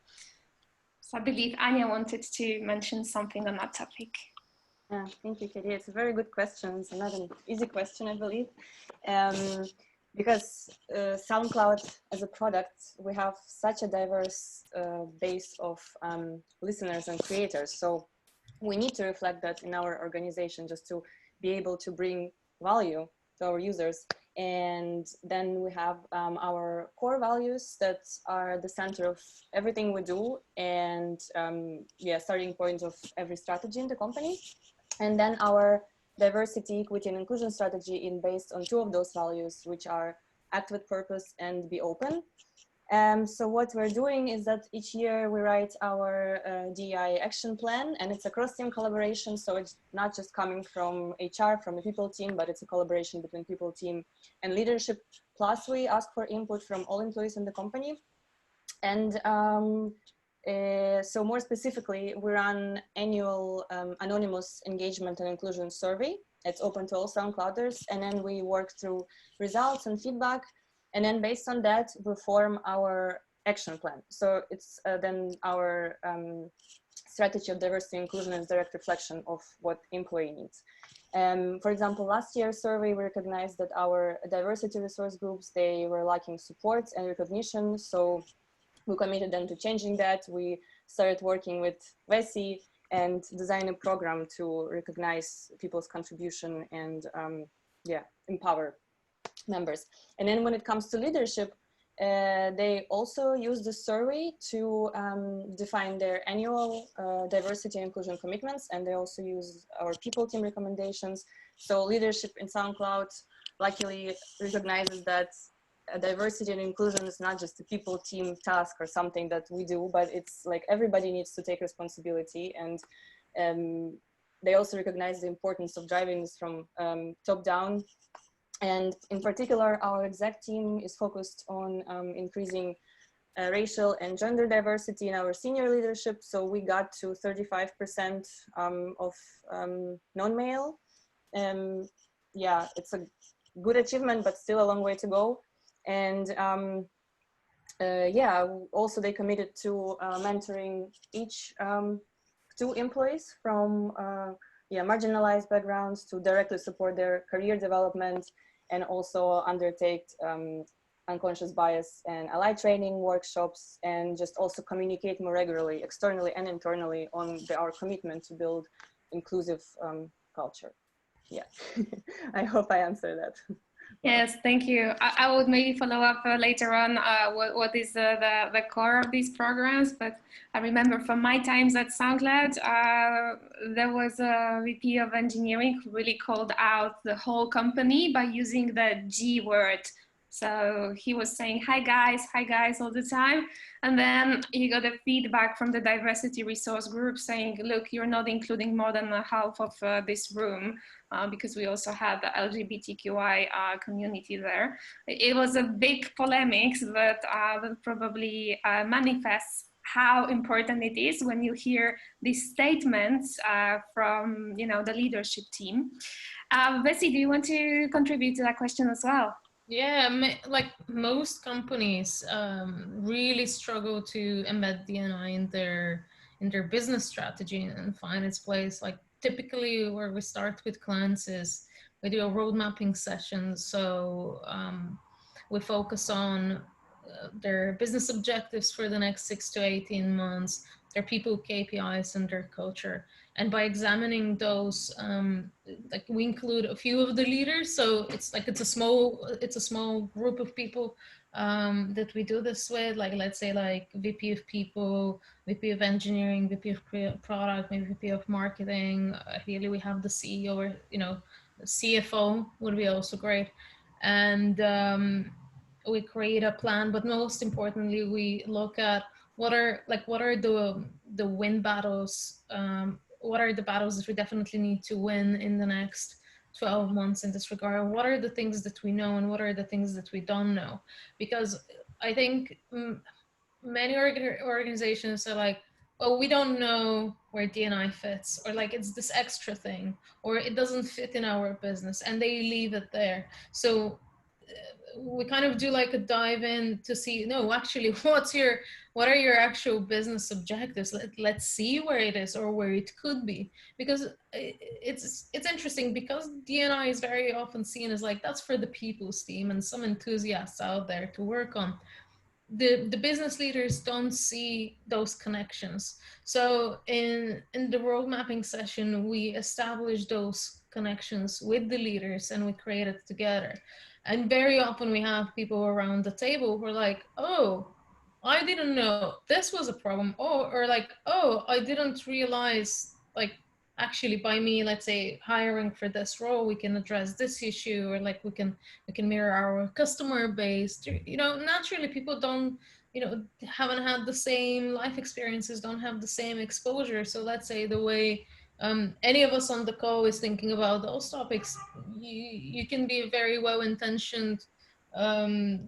So I believe Anya wanted to mention something on that topic. Yeah, thank you, Katy. It's a very good question. It's not an easy question, I believe. Because Soundcloud as a product, we have such a diverse base of listeners and creators. So we need to reflect that in our organization just to be able to bring value to our users. And then we have our core values that are the center of everything we do, and starting point of every strategy in the company. And then our diversity, equity, and inclusion strategy is based on 2 of those values, which are act with purpose and be open. So what we're doing is that each year we write our DEI action plan, and it's a cross-team collaboration. So it's not just coming from HR, from the people team, but it's a collaboration between people team and leadership. Plus we ask for input from all employees in the company. And so more specifically, we run annual anonymous engagement and inclusion survey. It's open to all Soundclouders, and then we work through results and feedback. And then based on that, we form our action plan. So it's then our strategy of diversity and inclusion is direct reflection of what employee needs. For example, last year's survey, we recognized that our diversity resource groups, they were lacking support and recognition. So we committed them to changing that. We started working with Vessy and design a program to recognize people's contribution and empower members. And then when it comes to leadership, They also use the survey to define their annual diversity and inclusion commitments, and they also use our people team recommendations. So leadership in SoundCloud luckily recognizes that diversity and inclusion is not just a people team task or something that we do, but it's like everybody needs to take responsibility. And they also recognize the importance of driving this from top down. And in particular, our exec team is focused on increasing racial and gender diversity in our senior leadership. So we got to 35% of non-male. Yeah, it's a good achievement, but still a long way to go. And yeah, also they committed to mentoring each 2 employees from yeah, marginalized backgrounds to directly support their career development, and also undertake unconscious bias and ally training workshops, and just also communicate more regularly, externally and internally, on our commitment to build inclusive culture. Yeah, I hope I answered that. Yes, thank you. I would maybe follow up later on what is the core of these programs, but I remember from my times at SoundCloud, there was a VP of engineering who really called out the whole company by using the G word. So he was saying, hi guys all the time. And then he got a feedback from the diversity resource group saying, look, you're not including more than half of this room, because we also had the LGBTQI community there. It was a big polemics, but that probably manifests how important it is when you hear these statements from, you know, the leadership team. Vessy, do you want to contribute to that question as well? Yeah, like most companies really struggle to embed D&I in their business strategy and find its place. Like typically where we start with clients is we do a road mapping session. So we focus on their business objectives for the next 6 to 18 months, their people KPIs and their culture. And by examining those, like we include a few of the leaders. So it's a small group of people that we do this with, like, let's say like VP of people, VP of engineering, VP of product, maybe VP of marketing. Ideally we have the CEO, or, you know, CFO would be also great. And we create a plan, but most importantly, we look at what are the win battles, what are the battles that we definitely need to win in the next 12 months in this regard? What are the things that we know and what are the things that we don't know? Because I think many organizations are like, oh, we don't know where D&I fits, or like it's this extra thing, or it doesn't fit in our business, and they leave it there. So we kind of do like a dive in to see, no, actually, what are your actual business objectives? Let's see where it is or where it could be, because it's interesting, because D&I is very often seen as like, that's for the people's team and some enthusiasts out there to work on. The business leaders don't see those connections. So in the road mapping session, we establish those connections with the leaders and we create it together. And very often we have people around the table who are like, oh, I didn't know this was a problem. Oh, or like, oh, I didn't realize, like, actually by me, let's say, hiring for this role, we can address this issue, or like we can mirror our customer base. You know, naturally people don't, you know, haven't had the same life experiences, don't have the same exposure. So let's say the way any of us on the call is thinking about those topics, you can be a very well-intentioned,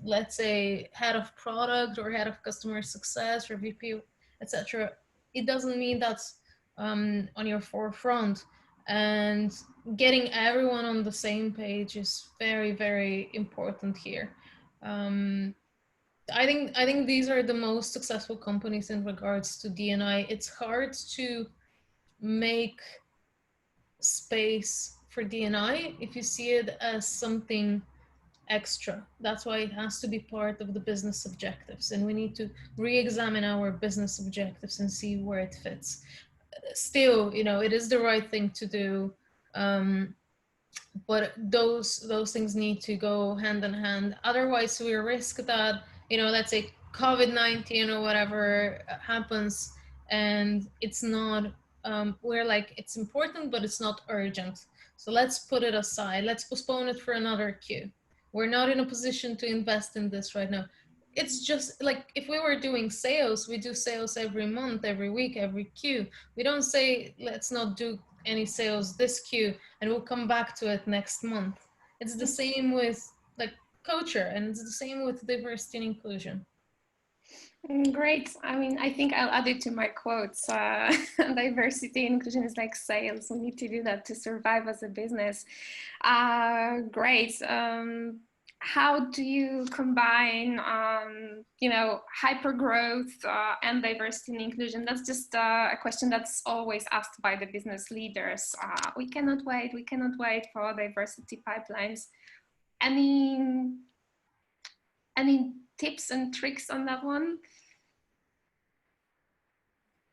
let's say, head of product or head of customer success or VP, etc. It doesn't mean that's on your forefront. And getting everyone on the same page is very, very important here. I think these are the most successful companies in regards to D&I. It's hard to make space for D&I if you see it as something extra. That's why it has to be part of the business objectives, and we need to re-examine our business objectives and see where it fits. Still, you know, it is the right thing to do, but those things need to go hand in hand. Otherwise, we risk that you know, let's say COVID-19 or whatever happens, and it's not, we're like, it's important, but it's not urgent. So let's put it aside. Let's postpone it for another Q. We're not in a position to invest in this right now. It's just like if we were doing sales, we do sales every month, every week, every Q. We don't say, let's not do any sales this Q and we'll come back to it next month. It's the same with like culture, and it's the same with diversity and inclusion. Great. I mean, I think I'll add it to my quotes. Diversity and inclusion is like sales. We need to do that to survive as a business. Great. How do you combine, you know, hyper growth and diversity and inclusion? That's just a question that's always asked by the business leaders. We cannot wait for diversity pipelines. Any tips and tricks on that one?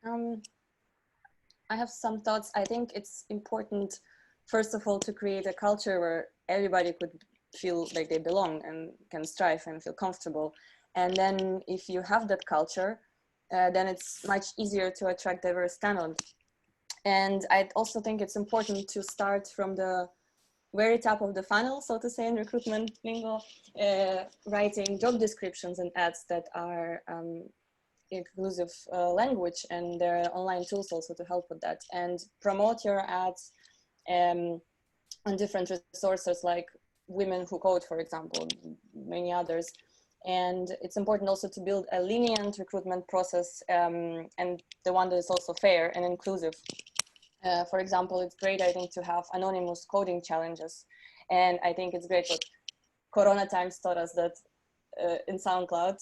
I have some thoughts. I think it's important, first of all, to create a culture where everybody could feel like they belong and can strive and feel comfortable. And then if you have that culture, then it's much easier to attract diverse talent. And I also think it's important to start from the very top of the funnel, so to say, in recruitment lingo, writing job descriptions and ads that are inclusive language, and there are online tools also to help with that, and promote your ads on different resources like Women Who Code, for example, many others. And it's important also to build a lenient recruitment process, and the one that is also fair and inclusive. For example, it's great, I think, to have anonymous coding challenges. And I think it's great what Corona times taught us, that in Soundcloud,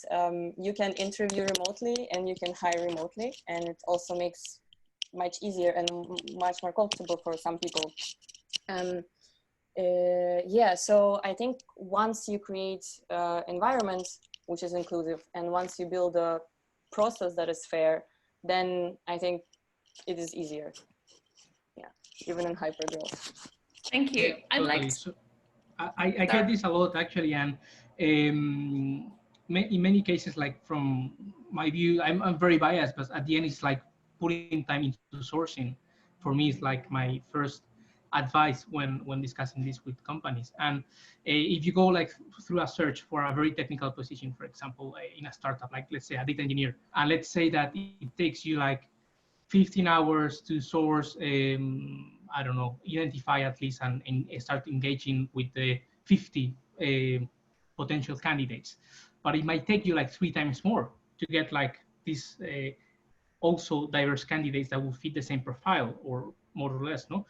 you can interview remotely and you can hire remotely. And it also makes much easier and much more comfortable for some people. Yeah, so I think once you create environment which is inclusive, and once you build a process that is fair, then I think it is easier. Yeah, even in hyper growth. Thank you. Yeah, I'd like totally. So I get this a lot actually, and in many cases, like from my view, I'm very biased, but at the end it's like putting time into sourcing. For me, it's like my first advice when discussing this with companies. And if you go like through a search for a very technical position, for example, in a startup, like let's say a data engineer, and let's say that it takes you like 15 hours to source, I don't know, identify at least and start engaging with the 50 potential candidates. But it might take you like 3 times more to get like these also diverse candidates that will fit the same profile, or more or less, no?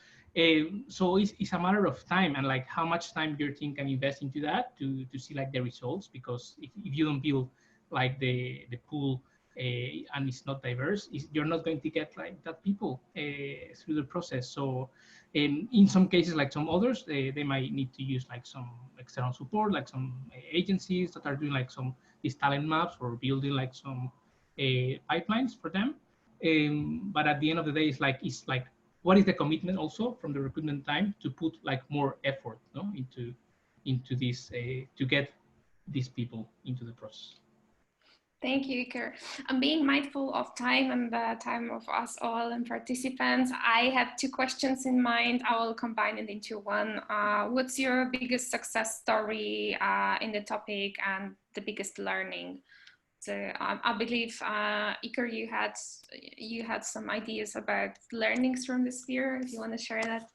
So it's a matter of time, and like how much time your team can invest into that to see like the results, because if you don't build like the pool and it's not diverse, you're not going to get like that people through the process. So in some cases, like some others, they might need to use like some external support, like some agencies that are doing like some these talent maps or building like some pipelines for them. But at the end of the day, it's like what is the commitment also from the recruitment time to put like more effort, no, into this to get these people into the process. Thank you, Iker. I'm being mindful of time and the time of us all and participants. I have 2 questions in mind. I will combine it into one. What's your biggest success story in the topic and the biggest learning? So I believe, Iker, you had some ideas about learnings from this year. If you want to share that.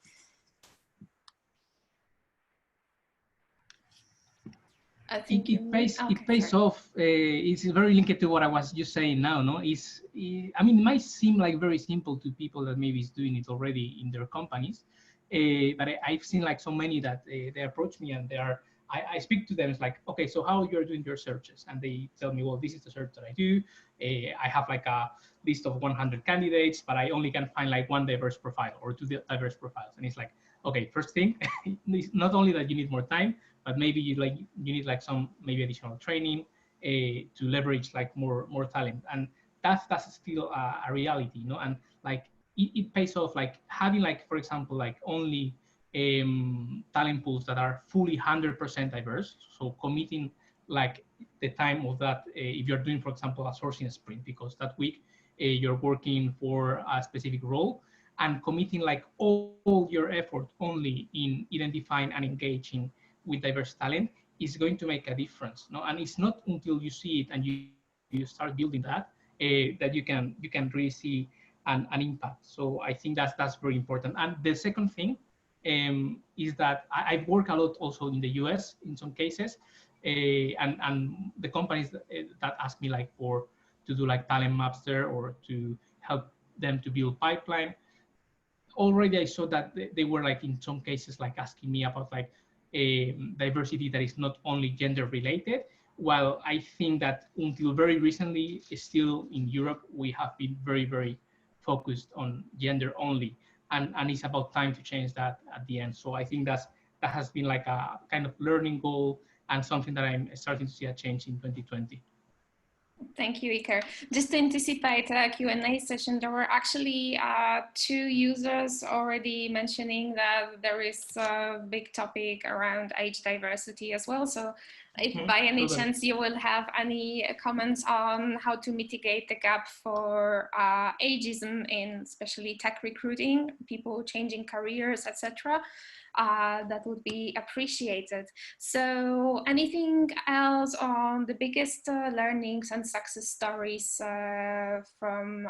I think it pays off. It's very linked to what I was just saying now. No, I mean, it might seem like very simple to people that maybe is doing it already in their companies, but I've seen like so many that they approach me and I speak to them. It's like, okay, so how you're doing your searches? And they tell me, well, this is the search that I do. I have like a list of 100 candidates, but I only can find like 1 diverse profile or 2 diverse profiles. And it's like, okay, first thing, it's not only that you need more time, but maybe you need like some maybe additional training to leverage like more talent, and that's still a reality, you know. And like it pays off, like having like, for example, like only talent pools that are fully 100% diverse. So committing like the time of that, if you're doing, for example, a sourcing sprint, because that week you're working for a specific role, and committing like all your effort only in identifying and engaging with diverse talent is going to make a difference. No, and it's not until you see it and you start building that that you can really see an impact. So I think that's very important. And the second thing is that I've worked a lot also in the US in some cases, and the companies that ask me like for to do like talent maps there or to help them to build pipeline. Already I saw that they were like in some cases like asking me about like diversity that is not only gender related. While I think that until very recently, still in Europe, we have been very focused on gender only, and it's about time to change that at the end. So I think that has been like a kind of learning goal and something that I'm starting to see a change in 2020. Thank you, Iker. Just to anticipate a Q&A session, there were actually 2 users already mentioning that there is a big topic around age diversity as well. So if by any chance you will have any comments on how to mitigate the gap for ageism in especially tech recruiting, people changing careers, etc., that would be appreciated. So anything else on the biggest learnings and success stories from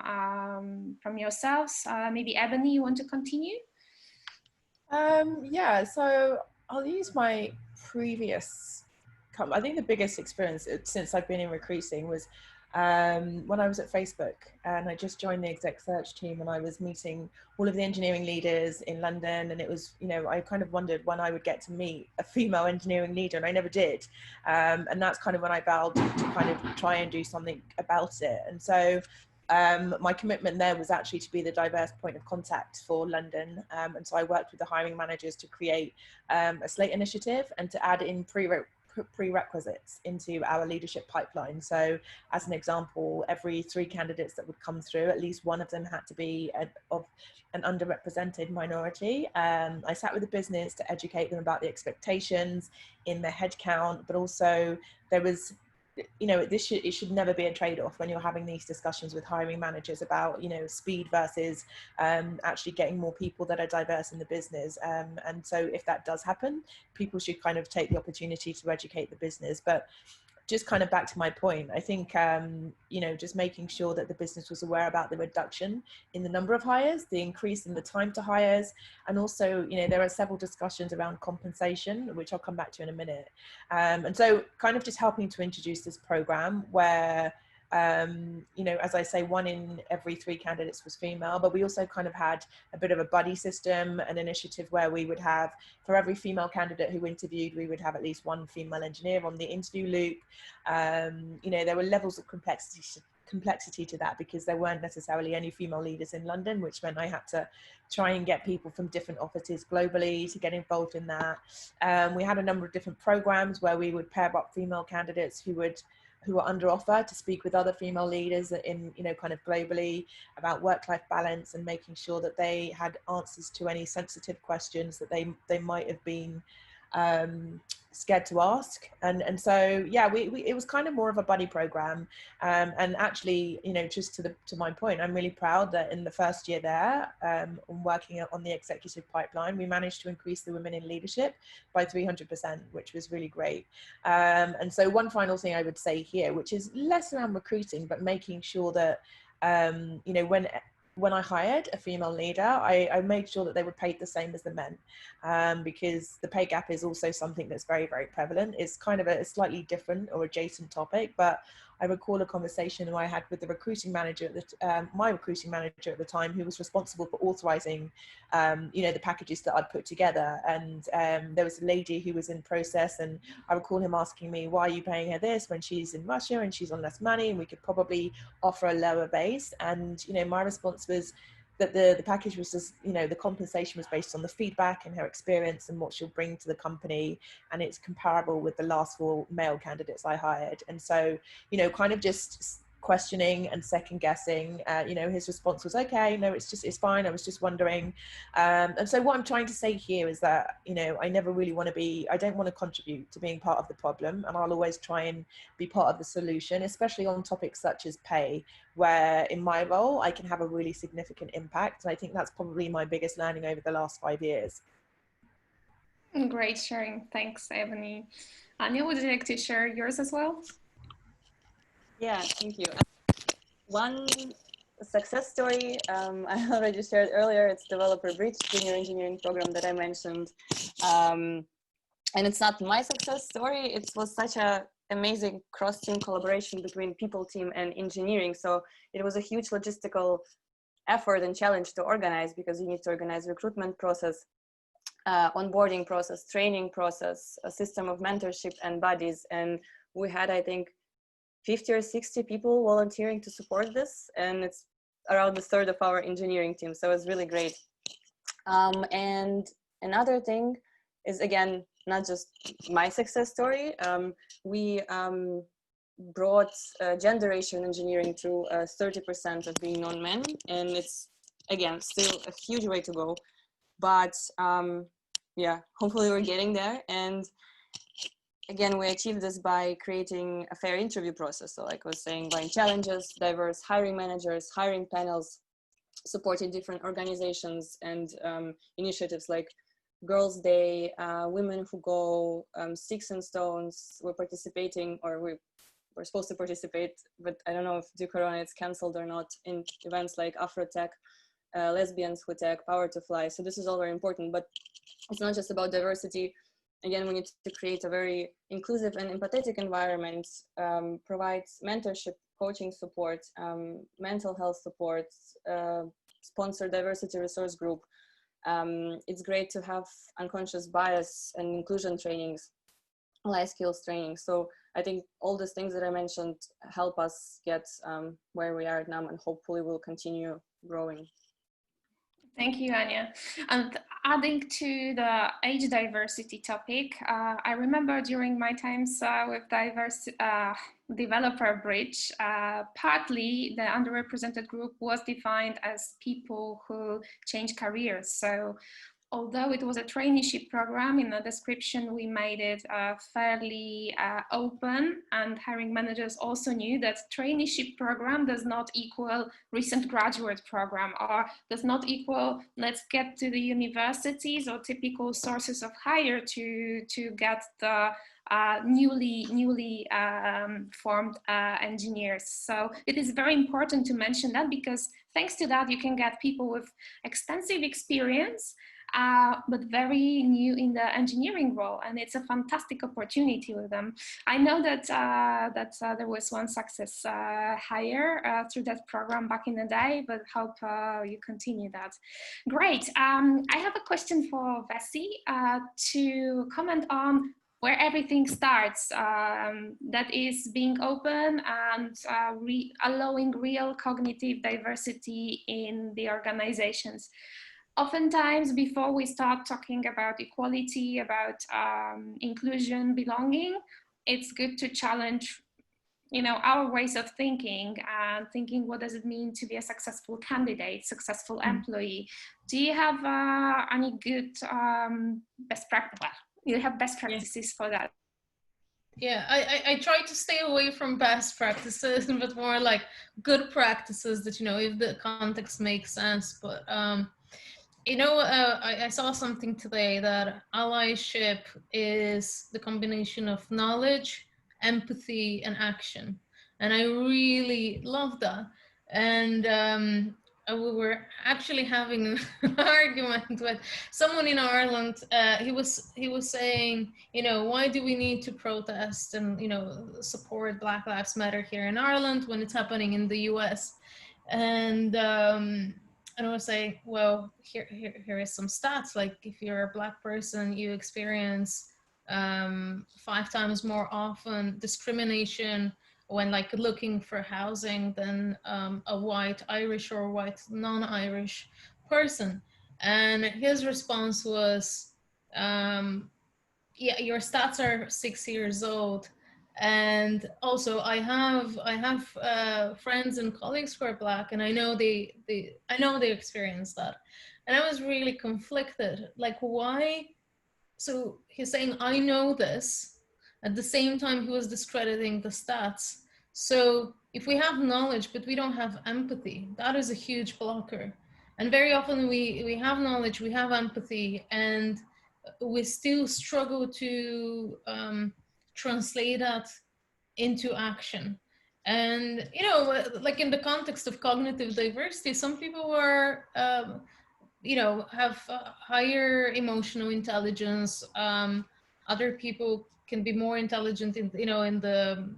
yourselves? Maybe Ebony, you want to continue? Yeah, so I'll use my previous, I think the biggest experience since I've been in recruiting was when I was at Facebook, and I just joined the exec search team, and I was meeting all of the engineering leaders in London, and it was, you know, I kind of wondered when I would get to meet a female engineering leader, and I never did. And that's kind of when I vowed to kind of try and do something about it. And so my commitment there was actually to be the diverse point of contact for London. And so I worked with the hiring managers to create a slate initiative and to add in prerequisites into our leadership pipeline. So as an example, every 3 candidates that would come through, at least one of them had to be of an underrepresented minority. I sat with the business to educate them about the expectations in their headcount, but also there was, you know, it should never be a trade-off when you're having these discussions with hiring managers about, you know, speed versus actually getting more people that are diverse in the business. And so if that does happen, people should kind of take the opportunity to educate the business. But just kind of back to my point, I think, you know, just making sure that the business was aware about the reduction in the number of hires, the increase in the time to hires, and also, you know, there are several discussions around compensation, which I'll come back to in a minute. And so kind of just helping to introduce this program where, you know, as I say, 1 in every 3 candidates was female, but we also kind of had a bit of a buddy system, an initiative where we would have, for every female candidate who interviewed, we would have at least 1 female engineer on the interview loop. You know, there were levels of complexity to that because there weren't necessarily any female leaders in London, which meant I had to try and get people from different offices globally to get involved in that. We had a number of different programs where we would pair up female candidates who were under offer to speak with other female leaders in, you know, kind of globally about work-life balance and making sure that they had answers to any sensitive questions that they might have been scared to ask. And so, yeah, it was kind of more of a buddy program. And actually, you know, just to my point, I'm really proud that in the first year there, working on the executive pipeline, we managed to increase the women in leadership by 300%, which was really great. And so one final thing I would say here, which is less around recruiting, but making sure that, you know, when I hired a female leader, I made sure that they were paid the same as the men, because the pay gap is also something that's very prevalent. It's kind of a slightly different or adjacent topic, but I recall a conversation I had with the recruiting manager, my recruiting manager at the time, who was responsible for authorizing, you know, the packages that I'd put together. And there was a lady who was in process, and I recall him asking me, why are you paying her this when she's in Russia and she's on less money and we could probably offer a lower base? And, you know, my response was that the package was just, you know, the compensation was based on the feedback and her experience and what she'll bring to the company, and it's comparable with the last 4 male candidates I hired. And so, you know, kind of just questioning and second guessing. You know, his response was, okay, no, it's fine, I was just wondering. And so what I'm trying to say here is that, you know, I never really want to be, I don't want to contribute to being part of the problem, and I'll always try and be part of the solution, especially on topics such as pay, where in my role I can have a really significant impact. And I think that's probably my biggest learning over the last 5 years. Great sharing. Thanks, Ebony. Anya, would you like to share yours as well? Yeah, thank you. One success story I already shared earlier. It's Developer Bridge junior engineering program that I mentioned. And it's not my success story. It was such a amazing cross-team collaboration between people team and engineering. So it was a huge logistical effort and challenge to organize, because you need to organize recruitment process, onboarding process, training process, a system of mentorship and buddies. And we had, I think, 50 or 60 people volunteering to support this. And it's around a third of our engineering team. So it's really great. And another thing is, again, not just my success story. We brought gender ratio in engineering to 30% of being non-men. And it's, again, still a huge way to go. But yeah, hopefully we're getting there. And again, we achieved this by creating a fair interview process. So like I was saying, by challenges, diverse hiring managers, hiring panels, supporting different organizations and initiatives like Girls' Day, Women Who Go, Sticks and Stones. We're participating, or we're supposed to participate, but I don't know if due Corona it's canceled or not, in events like Afrotech, Lesbians Who Tech, Power to Fly. So this is all very important, but it's not just about diversity. Again, we need to create a very inclusive and empathetic environment, provides mentorship, coaching support, mental health support, sponsor diversity resource group. It's great to have unconscious bias and inclusion trainings, life skills training. So I think all these things that I mentioned help us get where we are now, and hopefully we'll continue growing. Thank you, Anya. And adding to the age diversity topic, I remember during my times with Developer Bridge, partly the underrepresented group was defined as people who change careers. So although it was a traineeship program, in the description we made it fairly open, and hiring managers also knew that traineeship program does not equal recent graduate program, or does not equal let's get to the universities or typical sources of hire to get the newly formed engineers. So it is very important to mention that, because thanks to that you can get people with extensive experience but very new in the engineering role, and it's a fantastic opportunity with them. I know that there was one success hire through that program back in the day, but hope you continue that. Great. I have a question for Vessy to comment on where everything starts, that is being open and allowing real cognitive diversity in the organizations. Oftentimes, before we start talking about equality, about inclusion, belonging, it's good to challenge, you know, our ways of thinking and thinking, what does it mean to be a successful candidate, successful employee? Do you have any good best practice? Well, you have best practices for that? Yeah, I try to stay away from best practices, but more like good practices that, you know, if the context makes sense. But you know, I saw something today that allyship is the combination of knowledge, empathy, and action. And I really love that. And we were actually having an argument with someone in Ireland. He was saying, you know, why do we need to protest and, you know, support Black Lives Matter here in Ireland when it's happening in the US? And I was saying, well, here is some stats. Like, if you're a Black person, you experience 5 times more often discrimination when like looking for housing than a white Irish or white non-Irish person. And his response was, yeah, your stats are 6 years old, And also I have friends and colleagues who are Black, and I know they experience that. And I was really conflicted, like, why? So he's saying, I know this. At the same time, he was discrediting the stats. So if we have knowledge, but we don't have empathy, that is a huge blocker. And very often we have knowledge, we have empathy, and we still struggle to translate that into action. And, you know, like in the context of cognitive diversity, some people are you know, have higher emotional intelligence. Other people can be more intelligent in, you know, in the,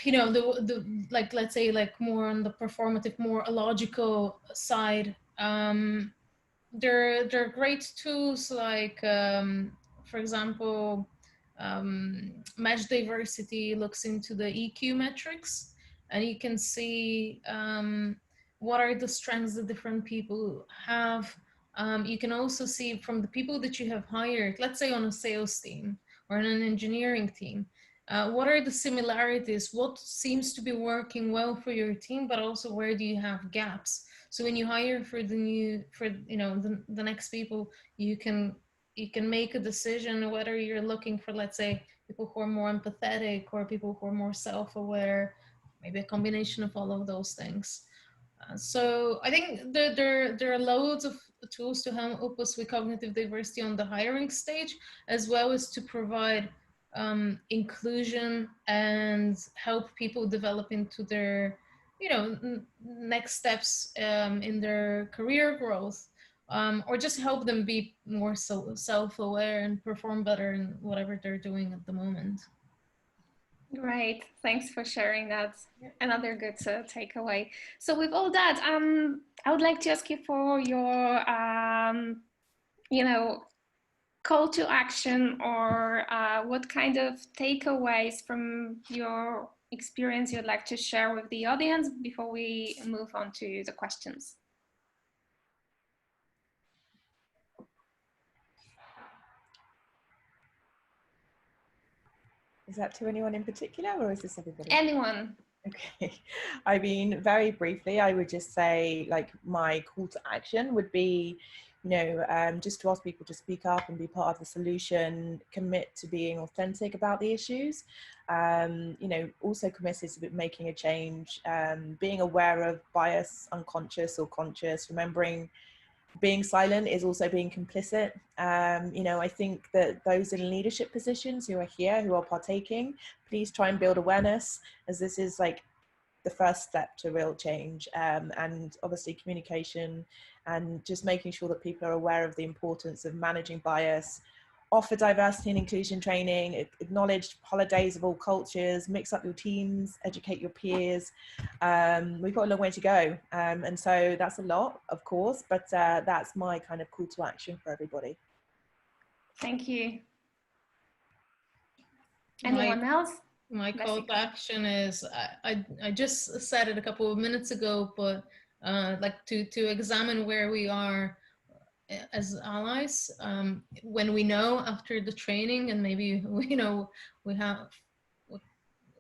you know, the like, let's say, like more on the performative, more logical side. They're great tools, like for example, Match Diversity looks into the EQ metrics, and you can see what are the strengths that different people have. You can also see from the people that you have hired, let's say on a sales team or in an engineering team, what are the similarities, what seems to be working well for your team, but also where do you have gaps. So when you hire for you know, the next people, you can make a decision whether you're looking for, let's say, people who are more empathetic or people who are more self-aware, maybe a combination of all of those things. So I think there are loads of tools to help us with cognitive diversity on the hiring stage, as well as to provide inclusion and help people develop into their, you know, next steps in their career growth, or just help them be more self-aware and perform better in whatever they're doing at the moment. Great, thanks for sharing that. Another good takeaway. So with all that, I would like to ask you for your, you know, call to action, or what kind of takeaways from your experience you'd like to share with the audience before we move on to the questions. Is that to anyone in particular, or is this everybody? Anyone. Okay. I mean, very briefly, I would just say, like, my call to action would be, you know, just to ask people to speak up and be part of the solution, commit to being authentic about the issues, you know, also committed to making a change, being aware of bias, unconscious or conscious, remembering being silent is also being complicit. You know, I think that those in leadership positions who are here, who are partaking, please try and build awareness, as this is like the first step to real change. And obviously communication, and just making sure that people are aware of the importance of managing bias, offer diversity and inclusion training, acknowledge holidays of all cultures, mix up your teams, educate your peers. We've got a long way to go. And so that's a lot, of course, but that's my kind of call to action for everybody. Thank you. Anyone else? My call to action is, I just said it a couple of minutes ago, but like to examine where we are as allies, when we know after the training, and maybe we know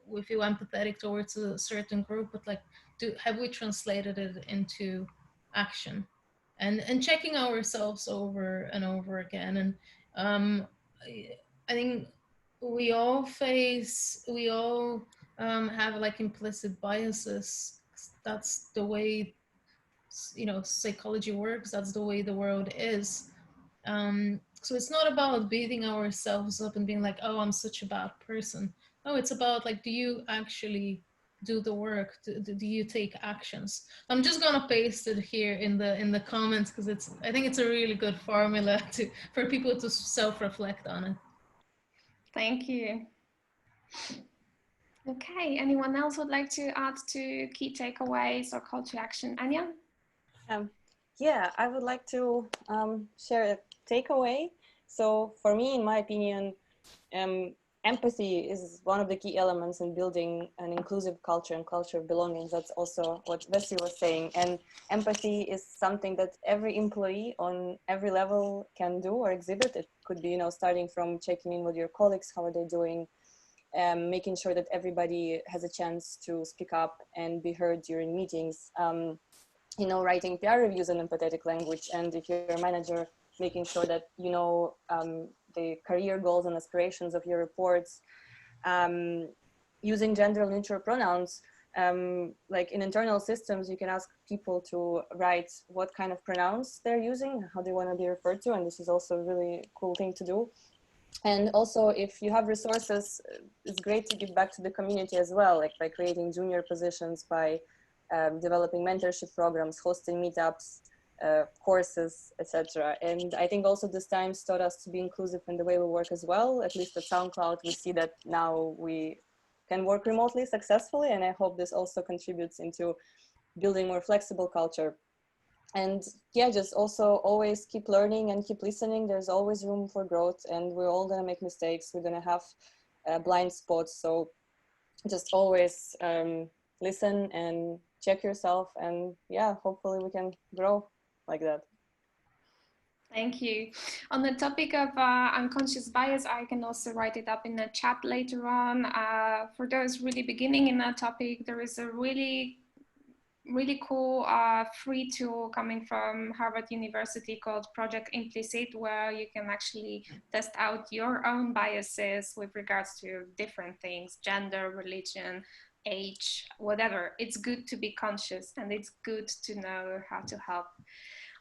we feel empathetic towards a certain group, but like, have we translated it into action, and checking ourselves over and over again. And I think we all have like implicit biases. That's the way, you know, psychology works. That's the way the world is. So it's not about beating ourselves up and being like, oh, I'm such a bad person. No, it's about like, do you actually do the work? Do you take actions? I'm just gonna paste it here in the comments, because I think it's a really good formula for people to self-reflect on it. Thank you. Okay, anyone else would like to add to key takeaways or call to action? Anya? Yeah, I would like to share a takeaway. So for me, in my opinion, empathy is one of the key elements in building an inclusive culture and culture of belonging. That's also what Vessy was saying. And empathy is something that every employee on every level can do or exhibit. It could be, you know, starting from checking in with your colleagues, how are they doing, making sure that everybody has a chance to speak up and be heard during meetings. You know, writing PR reviews in empathetic language, and if you're a manager, making sure that you know the career goals and aspirations of your reports. Using gender neutral pronouns, like in internal systems, you can ask people to write what kind of pronouns they're using, how they want to be referred to, and this is also a really cool thing to do. And also, if you have resources, it's great to give back to the community as well, like by creating junior positions, by developing mentorship programs, hosting meetups, courses, etc. And I think also this time taught us to be inclusive in the way we work as well. At least at SoundCloud, we see that now we can work remotely successfully, and I hope this also contributes into building more flexible culture. And yeah, just also always keep learning and keep listening. There's always room for growth, and we're all gonna make mistakes. We're gonna have blind spots. So just always listen and check yourself, and yeah, hopefully we can grow like that. Thank you. On the topic of unconscious bias, I can also write it up in the chat later on. For those really beginning in that topic, there is a really cool free tool coming from Harvard University called Project Implicit, where you can actually test out your own biases with regards to different things, gender, religion, age, whatever. It's good to be conscious, and it's good to know how to help.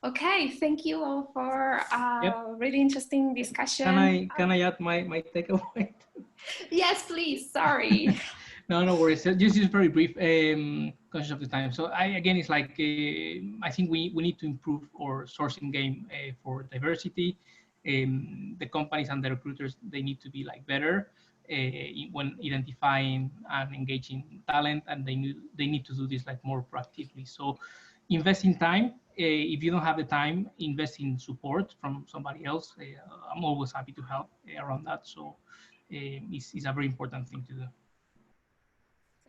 Okay, thank you all for really interesting discussion. Can I add my takeaway? Yes, please. Sorry. No worries. Just very brief, conscious of the time. So again, it's like I think we need to improve our sourcing game for diversity. The companies and the recruiters, they need to be like better when identifying and engaging talent, and they need to do this like more proactively. So invest in time. If you don't have the time, invest in support from somebody else. I'm always happy to help around that. So it's a very important thing to do.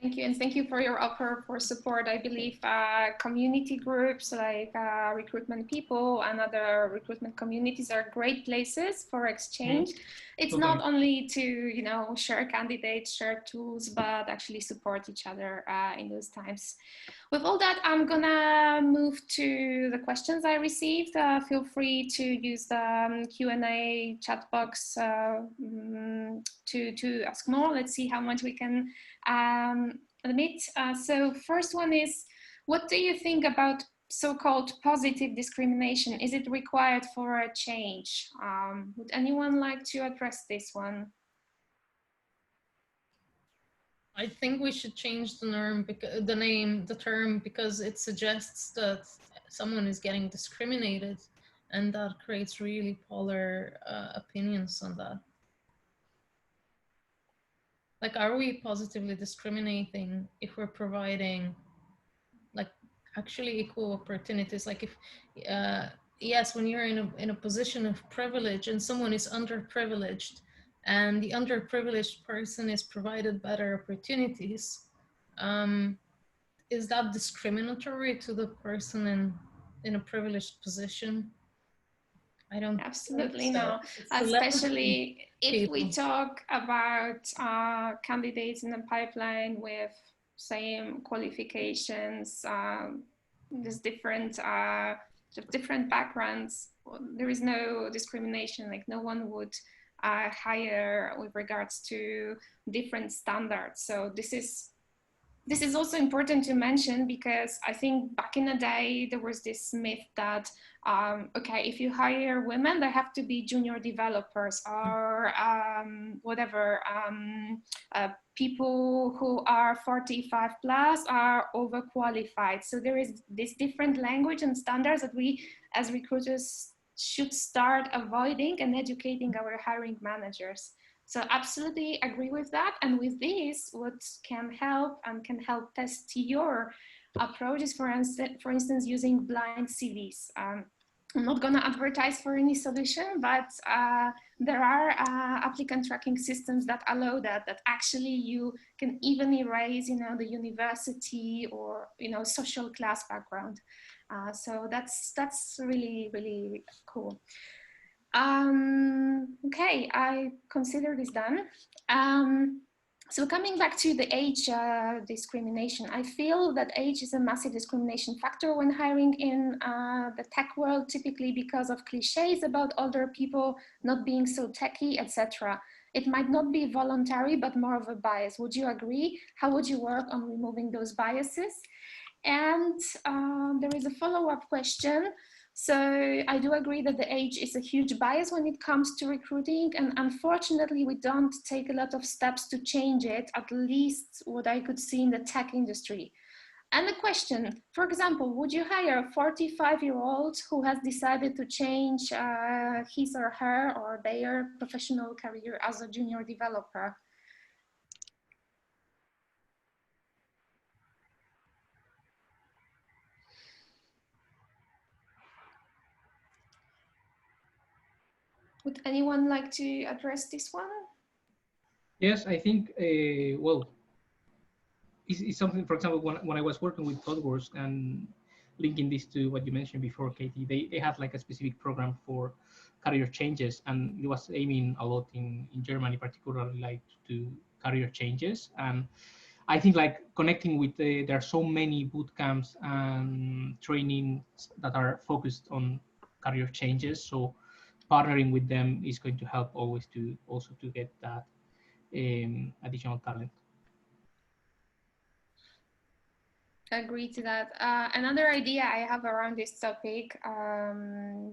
Thank you, and thank you for your offer for support. I believe community groups like Recruitment People and other recruitment communities are great places for exchange. It's Totally. not only to, you know, share candidates, share tools, but actually support each other in those times. With all that, I'm gonna move to the questions I received. Feel free to use the Q&A chat box to ask more. Let's see how much we can admit. So first one is, what do you think about so-called positive discrimination? Is it required for a change? Would anyone like to address this one? I think we should change the term, because it suggests that someone is getting discriminated, and that creates really polar opinions on that. Like, are we positively discriminating if we're providing like actually equal opportunities? Like if, yes, when you're in a position of privilege and someone is underprivileged, and the underprivileged person is provided better opportunities, is that discriminatory to the person in a privileged position? I don't. Absolutely so. no, especially if we talk about candidates in the pipeline with same qualifications, there's different backgrounds. There is no discrimination, like no one would hire with regards to different standards. So this is also important to mention, because I think back in the day there was this myth that okay, if you hire women, they have to be junior developers or whatever. People who are 45 plus are overqualified. So there is this different language and standards that we as recruiters should start avoiding and educating our hiring managers. So absolutely agree with that. And with this, what can help test your approach is, for instance, using blind CVs. I'm not going to advertise for any solution, but there are applicant tracking systems that allow that actually you can even erase, the university or, social class background. So that's really, really cool. Okay, I consider this done. So coming back to the age discrimination, I feel that age is a massive discrimination factor when hiring in the tech world, typically because of cliches about older people not being so techy, etc. It might not be voluntary, but more of a bias. Would you agree? How would you work on removing those biases? And there is a follow-up question. So I do agree that the age is a huge bias when it comes to recruiting, and unfortunately we don't take a lot of steps to change it, at least what I could see in the tech industry. And the question, for example, would you hire a 45-year-old who has decided to change his or her or their professional career as a junior developer? Would anyone like to address this one? Yes, I think, well, it's something, for example, when I was working with ThoughtWorks and linking this to what you mentioned before, Katie, they had like a specific program for career changes, and it was aiming a lot in Germany, particularly like to career changes. And I think like connecting with there are so many boot camps and trainings that are focused on career changes. So partnering with them is going to help always to also to get that additional talent. Agree to that. Another idea I have around this topic.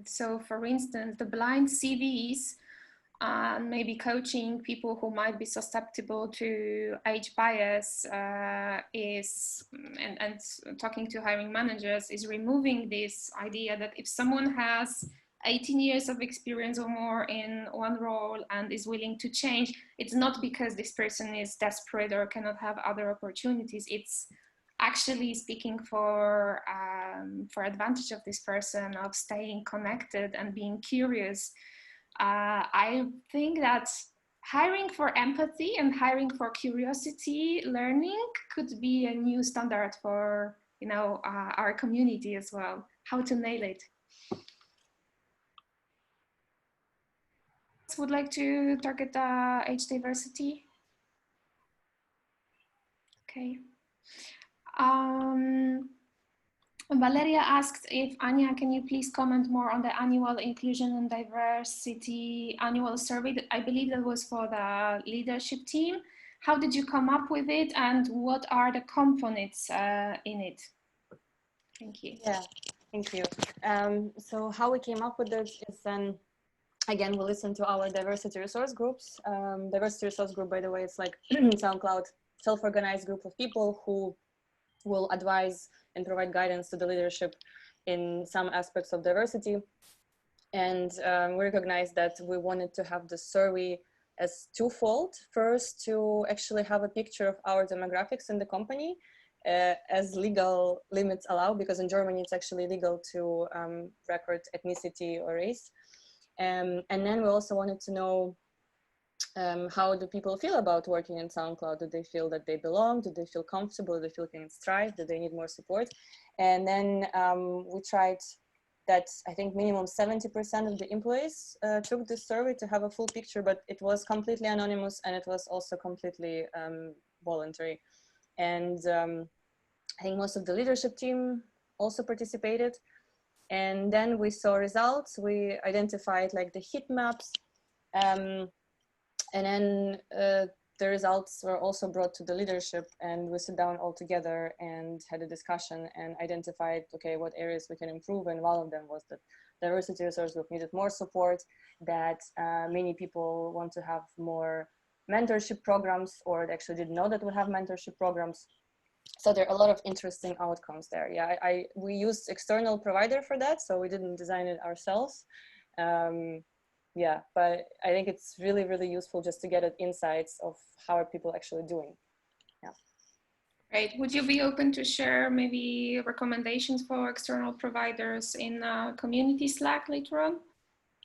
So for instance, the blind CVs, maybe coaching people who might be susceptible to age bias and talking to hiring managers is removing this idea that if someone has 18 years of experience or more in one role and is willing to change, it's not because this person is desperate or cannot have other opportunities. It's actually speaking for advantage of this person, of staying connected and being curious. I think that hiring for empathy and hiring for curiosity learning could be a new standard for, you know, our community as well. How to nail it. Would like to target age diversity? Okay. Valeria asked if, Anya, can you please comment more on the annual inclusion and diversity annual survey? I believe that was for the leadership team. How did you come up with it, and what are the components in it? Thank you. Yeah, thank you. So how we came up with this is then, again, we listened to our diversity resource groups. Diversity resource group, by the way, it's like Soundcloud, self-organized group of people who will advise and provide guidance to the leadership in some aspects of diversity. And we recognized that we wanted to have the survey as twofold. First, to actually have a picture of our demographics in the company as legal limits allow, because in Germany it's actually legal to record ethnicity or race. And then we also wanted to know how do people feel about working in SoundCloud? Do they feel that they belong? Do they feel comfortable? Do they feel can thrive? Do they need more support? And then we tried that, I think minimum 70% of the employees took this survey to have a full picture, but it was completely anonymous and it was also completely voluntary. And I think most of the leadership team also participated. And then we saw results. We identified like the heat maps. And then the results were also brought to the leadership, and we sat down all together and had a discussion and identified, okay, what areas we can improve. And one of them was that diversity resource group needed more support, that many people want to have more mentorship programs, or they actually didn't know that we have mentorship programs. So there are a lot of interesting outcomes there. Yeah, we used external provider for that, so we didn't design it ourselves. Yeah, but I think it's really, really useful just to get at insights of how are people actually doing. Yeah. Great. Would you be open to share maybe recommendations for external providers in community Slack later on?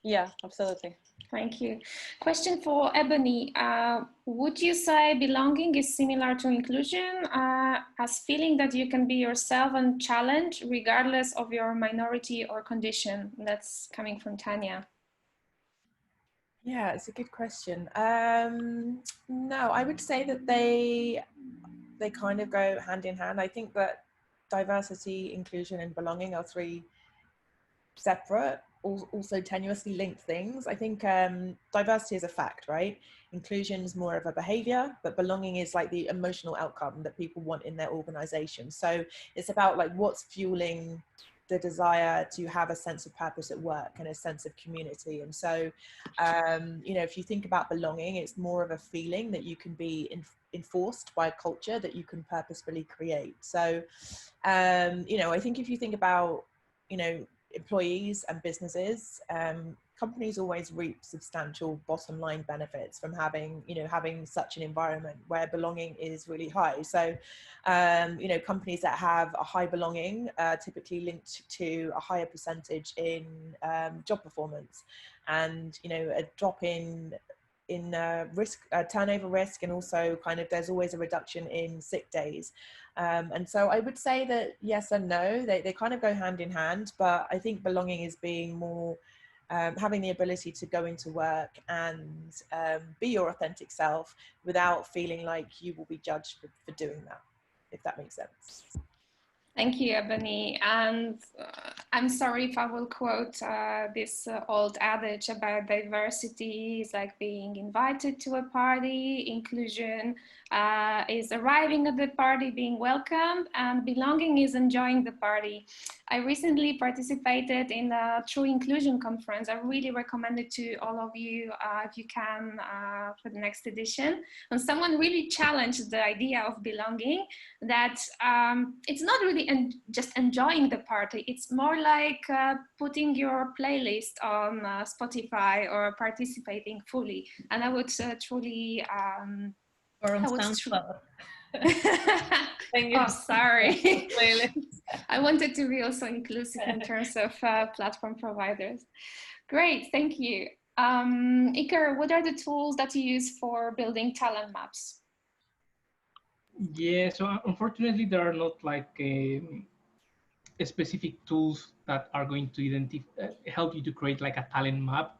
Yeah, absolutely. Thank you. Question for Ebony. Would you say belonging is similar to inclusion, as feeling that you can be yourself and challenge regardless of your minority or condition? That's coming from Tanya. Yeah, it's a good question. No, I would say that they kind of go hand in hand. I think that diversity, inclusion, and belonging are three separate, also tenuously linked things. I think diversity is a fact, right? Inclusion is more of a behavior, but belonging is like the emotional outcome that people want in their organization. So it's about like what's fueling the desire to have a sense of purpose at work and a sense of community. And so, you know, if you think about belonging, it's more of a feeling that you can be enforced by a culture that you can purposefully create. So, you know, I think if you think about, you know, employees and businesses, companies always reap substantial bottom line benefits from having, you know, having such an environment where belonging is really high. So, you know, companies that have a high belonging typically linked to a higher percentage in job performance, and, you know, a drop in risk, turnover risk, and also kind of there's always a reduction in sick days. And so I would say that yes and no, they kind of go hand in hand, but I think belonging is being more, having the ability to go into work and be your authentic self without feeling like you will be judged for doing that, if that makes sense. Thank you, Ebony. And I'm sorry if I will quote this old adage about diversity is like being invited to a party, inclusion is arriving at the party, being welcomed, and belonging is enjoying the party. I recently participated in a True Inclusion conference. I really recommend it to all of you if you can for the next edition. And someone really challenged the idea of belonging, that it's not really just enjoying the party, it's more like putting your playlist on Spotify or participating fully. And I would truly Or on Soundcloud. Oh, sorry. I wanted to be also inclusive in terms of platform providers. Great, thank you. Iker, what are the tools that you use for building talent maps? Yeah, so unfortunately, there are not like specific tools that are going to help you to create like a talent map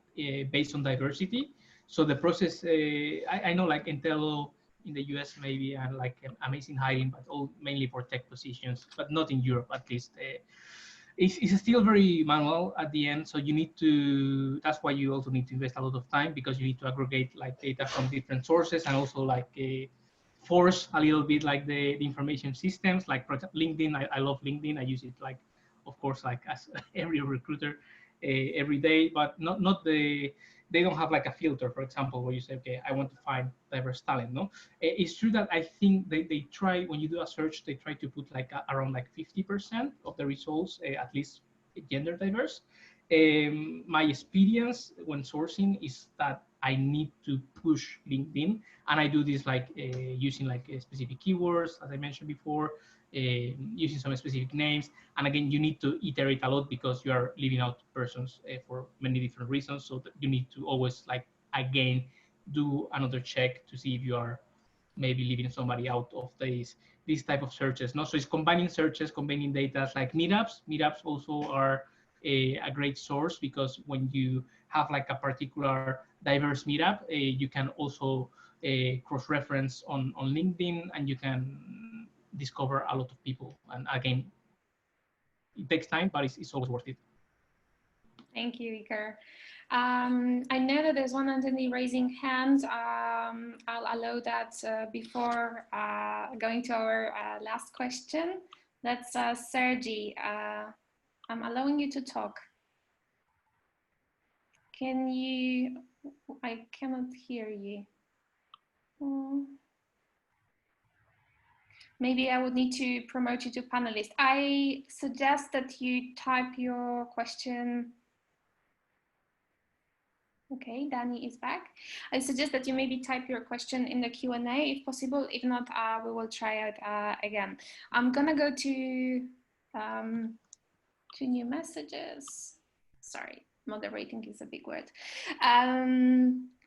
based on diversity. So the process, I know like Intel in the US maybe and like amazing hiring, but all mainly for tech positions, but not in Europe at least. It's still very manual at the end, so you need to, that's why you also need to invest a lot of time, because you need to aggregate like data from different sources and also like force a little bit like the information systems, like for example, LinkedIn. I love LinkedIn. I use it like, of course, like as every recruiter every day, but not they don't have like a filter, for example, where you say, okay, I want to find diverse talent. No, it's true that I think they try, when you do a search, they try to put like around like 50% of the results, at least gender diverse. My experience when sourcing is that I need to push LinkedIn, and I do this like using like specific keywords, as I mentioned before, using some specific names. And again, you need to iterate a lot because you are leaving out persons for many different reasons. So that you need to always like again do another check to see if you are maybe leaving somebody out of these type of searches. No, so it's combining searches, combining data like meetups. Meetups also are a great source, because when you have like a particular diverse meetup, you can also cross-reference on LinkedIn, and you can discover a lot of people. And again, it takes time, but it's always worth it. Thank you, Iker. I know that there's one entity raising hands. I'll allow that before going to our last question. That's Sergi. I'm allowing you to talk. Can you, I cannot hear you. Maybe I would need to promote you to panelist. I suggest that you type your question. Okay, Danny is back. I suggest that you maybe type your question in the Q&A if possible. If not, we will try it again. I'm gonna go to new messages. Sorry, moderating is a big word.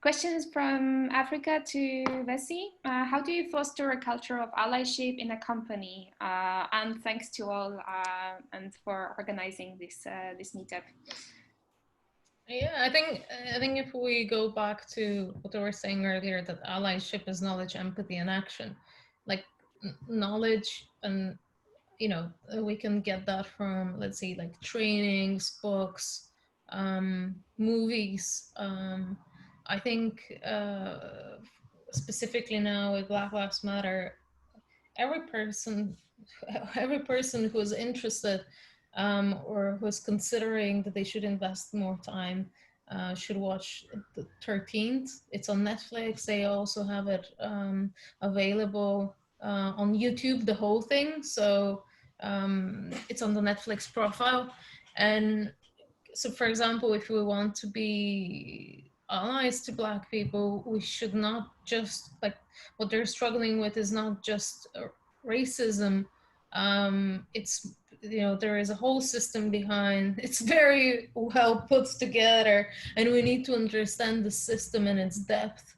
Questions from Africa to Vessy. How do you foster a culture of allyship in a company? And thanks to all and for organizing this meetup. Yeah, I think if we go back to what I was saying earlier, that allyship is knowledge, empathy, and action. Like knowledge, and we can get that from, let's say, like trainings, books, movies. I think specifically now with Black Lives Matter, every person every person who is interested or who is considering that they should invest more time should watch the 13th. It's on Netflix. They also have it available on YouTube, the whole thing. So it's on the Netflix profile. And so, for example, if we want to be allies to Black people, we should not just, like, what they're struggling with is not just racism. It's, there is a whole system behind. It's very well put together, and we need to understand the system in its depth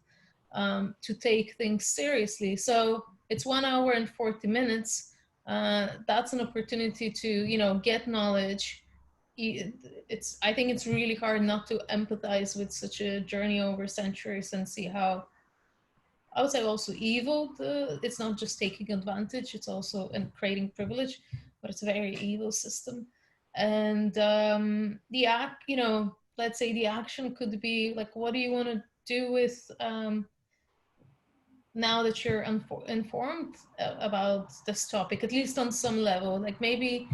to take things seriously. So it's 1 hour and 40 minutes. That's an opportunity to, get knowledge. I think it's really hard not to empathize with such a journey over centuries and see how, I would say, also evil it's not just taking advantage, it's also in creating privilege, but it's a very evil system. And let's say the action could be like, what do you want to do with now that you're informed about this topic, at least on some level? Like maybe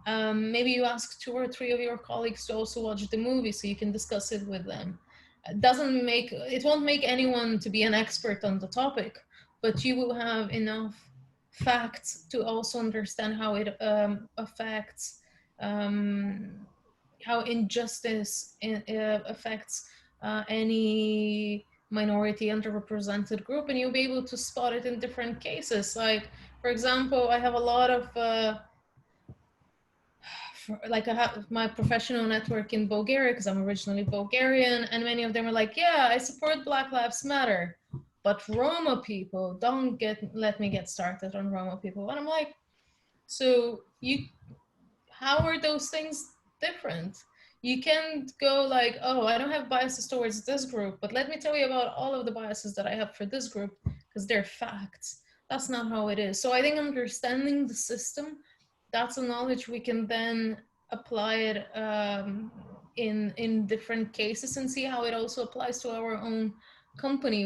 you ask 2 or 3 of your colleagues to also watch the movie so you can discuss it with them. It won't make anyone to be an expert on the topic, but you will have enough facts to also understand how it affects, how injustice affects any minority, underrepresented group, and you'll be able to spot it in different cases. Like, for example, I have a lot of I have my professional network in Bulgaria because I'm originally Bulgarian, and many of them are like, yeah, I support Black Lives Matter, but Roma people, don't let me get started on Roma people. And I'm like, so how are those things different? You can't go like, oh, I don't have biases towards this group, but let me tell you about all of the biases that I have for this group because they're facts. That's not how it is. So I think understanding the system, that's a knowledge we can then apply it in different cases and see how it also applies to our own company.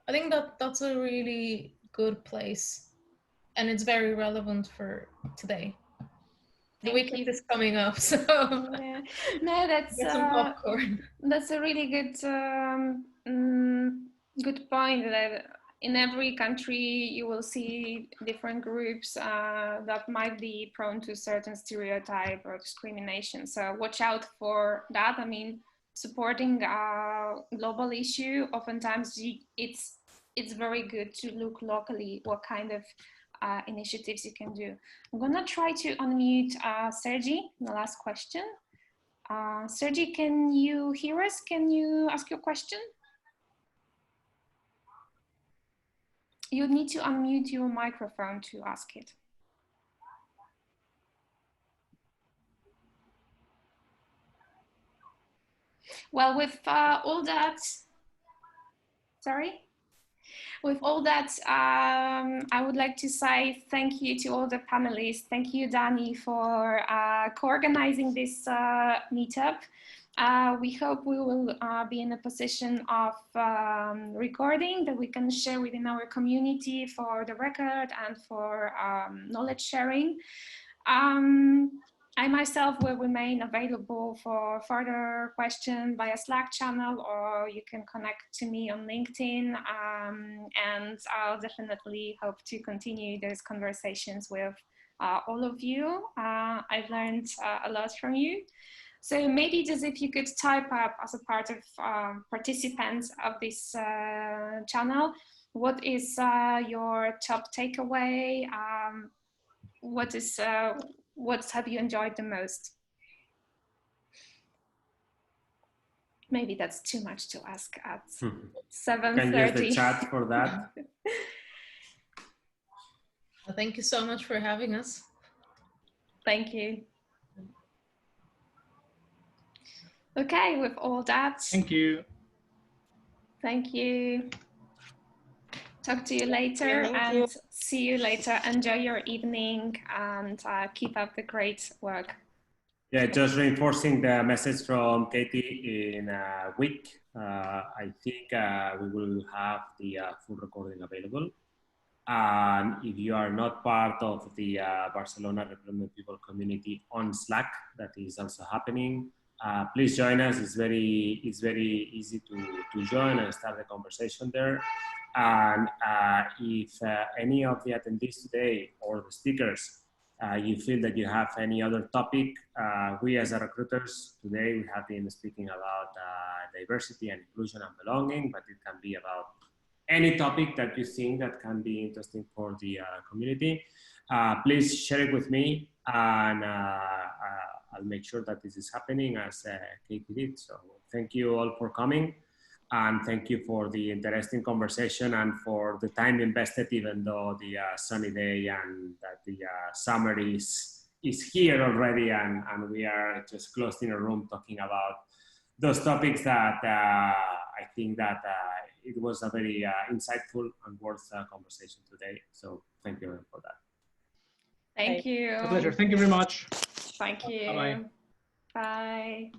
I think that's a really good place, and it's very relevant for today. The weekend is coming up, so yeah. No, get some popcorn. That's a really good good point. That in every country you will see different groups that might be prone to certain stereotype or discrimination. So watch out for that. I mean, supporting a global issue, oftentimes it's very good to look locally what kind of initiatives you can do. I'm gonna try to unmute Sergi, the last question. Sergi, can you hear us? Can you ask your question? You need to unmute your microphone to ask it. Well, with all that, sorry? With all that, I would like to say thank you to all the panelists. Thank you, Dani, for co-organizing this meetup. We hope we will be in a position of recording that we can share within our community for the record and for knowledge sharing. I myself will remain available for further questions via Slack channel, or you can connect to me on LinkedIn, and I'll definitely hope to continue those conversations with all of you. I've learned a lot from you. So maybe just if you could type up as a part of participants of this channel, what is your top takeaway? What have you enjoyed the most? Maybe that's too much to ask at 7:30. Can use the chat for that. Thank you so much for having us. Thank you. Okay, with all that, Thank you. thank you. Talk to you later and see you later. Enjoy your evening and keep up the great work. Yeah, just reinforcing the message from Katy. In a week, I think we will have the full recording available. And if you are not part of the Barcelona Recruitment People community on Slack, that is also happening. Please join us. It's very easy to join and start the conversation there. And if any of the attendees today or the speakers, you feel that you have any other topic, we as recruiters today we have been speaking about diversity and inclusion and belonging, but it can be about any topic that you think that can be interesting for the community. Please share it with me, and I'll make sure that this is happening as Katy did. So thank you all for coming, and thank you for the interesting conversation and for the time invested, even though the sunny day and that the summer is here already, and we are just closed in a room talking about those topics that I think that it was a very insightful and worth conversation today. So thank you for that. Thank you. A pleasure. Thank you very much. Thank you. Bye-bye. Bye.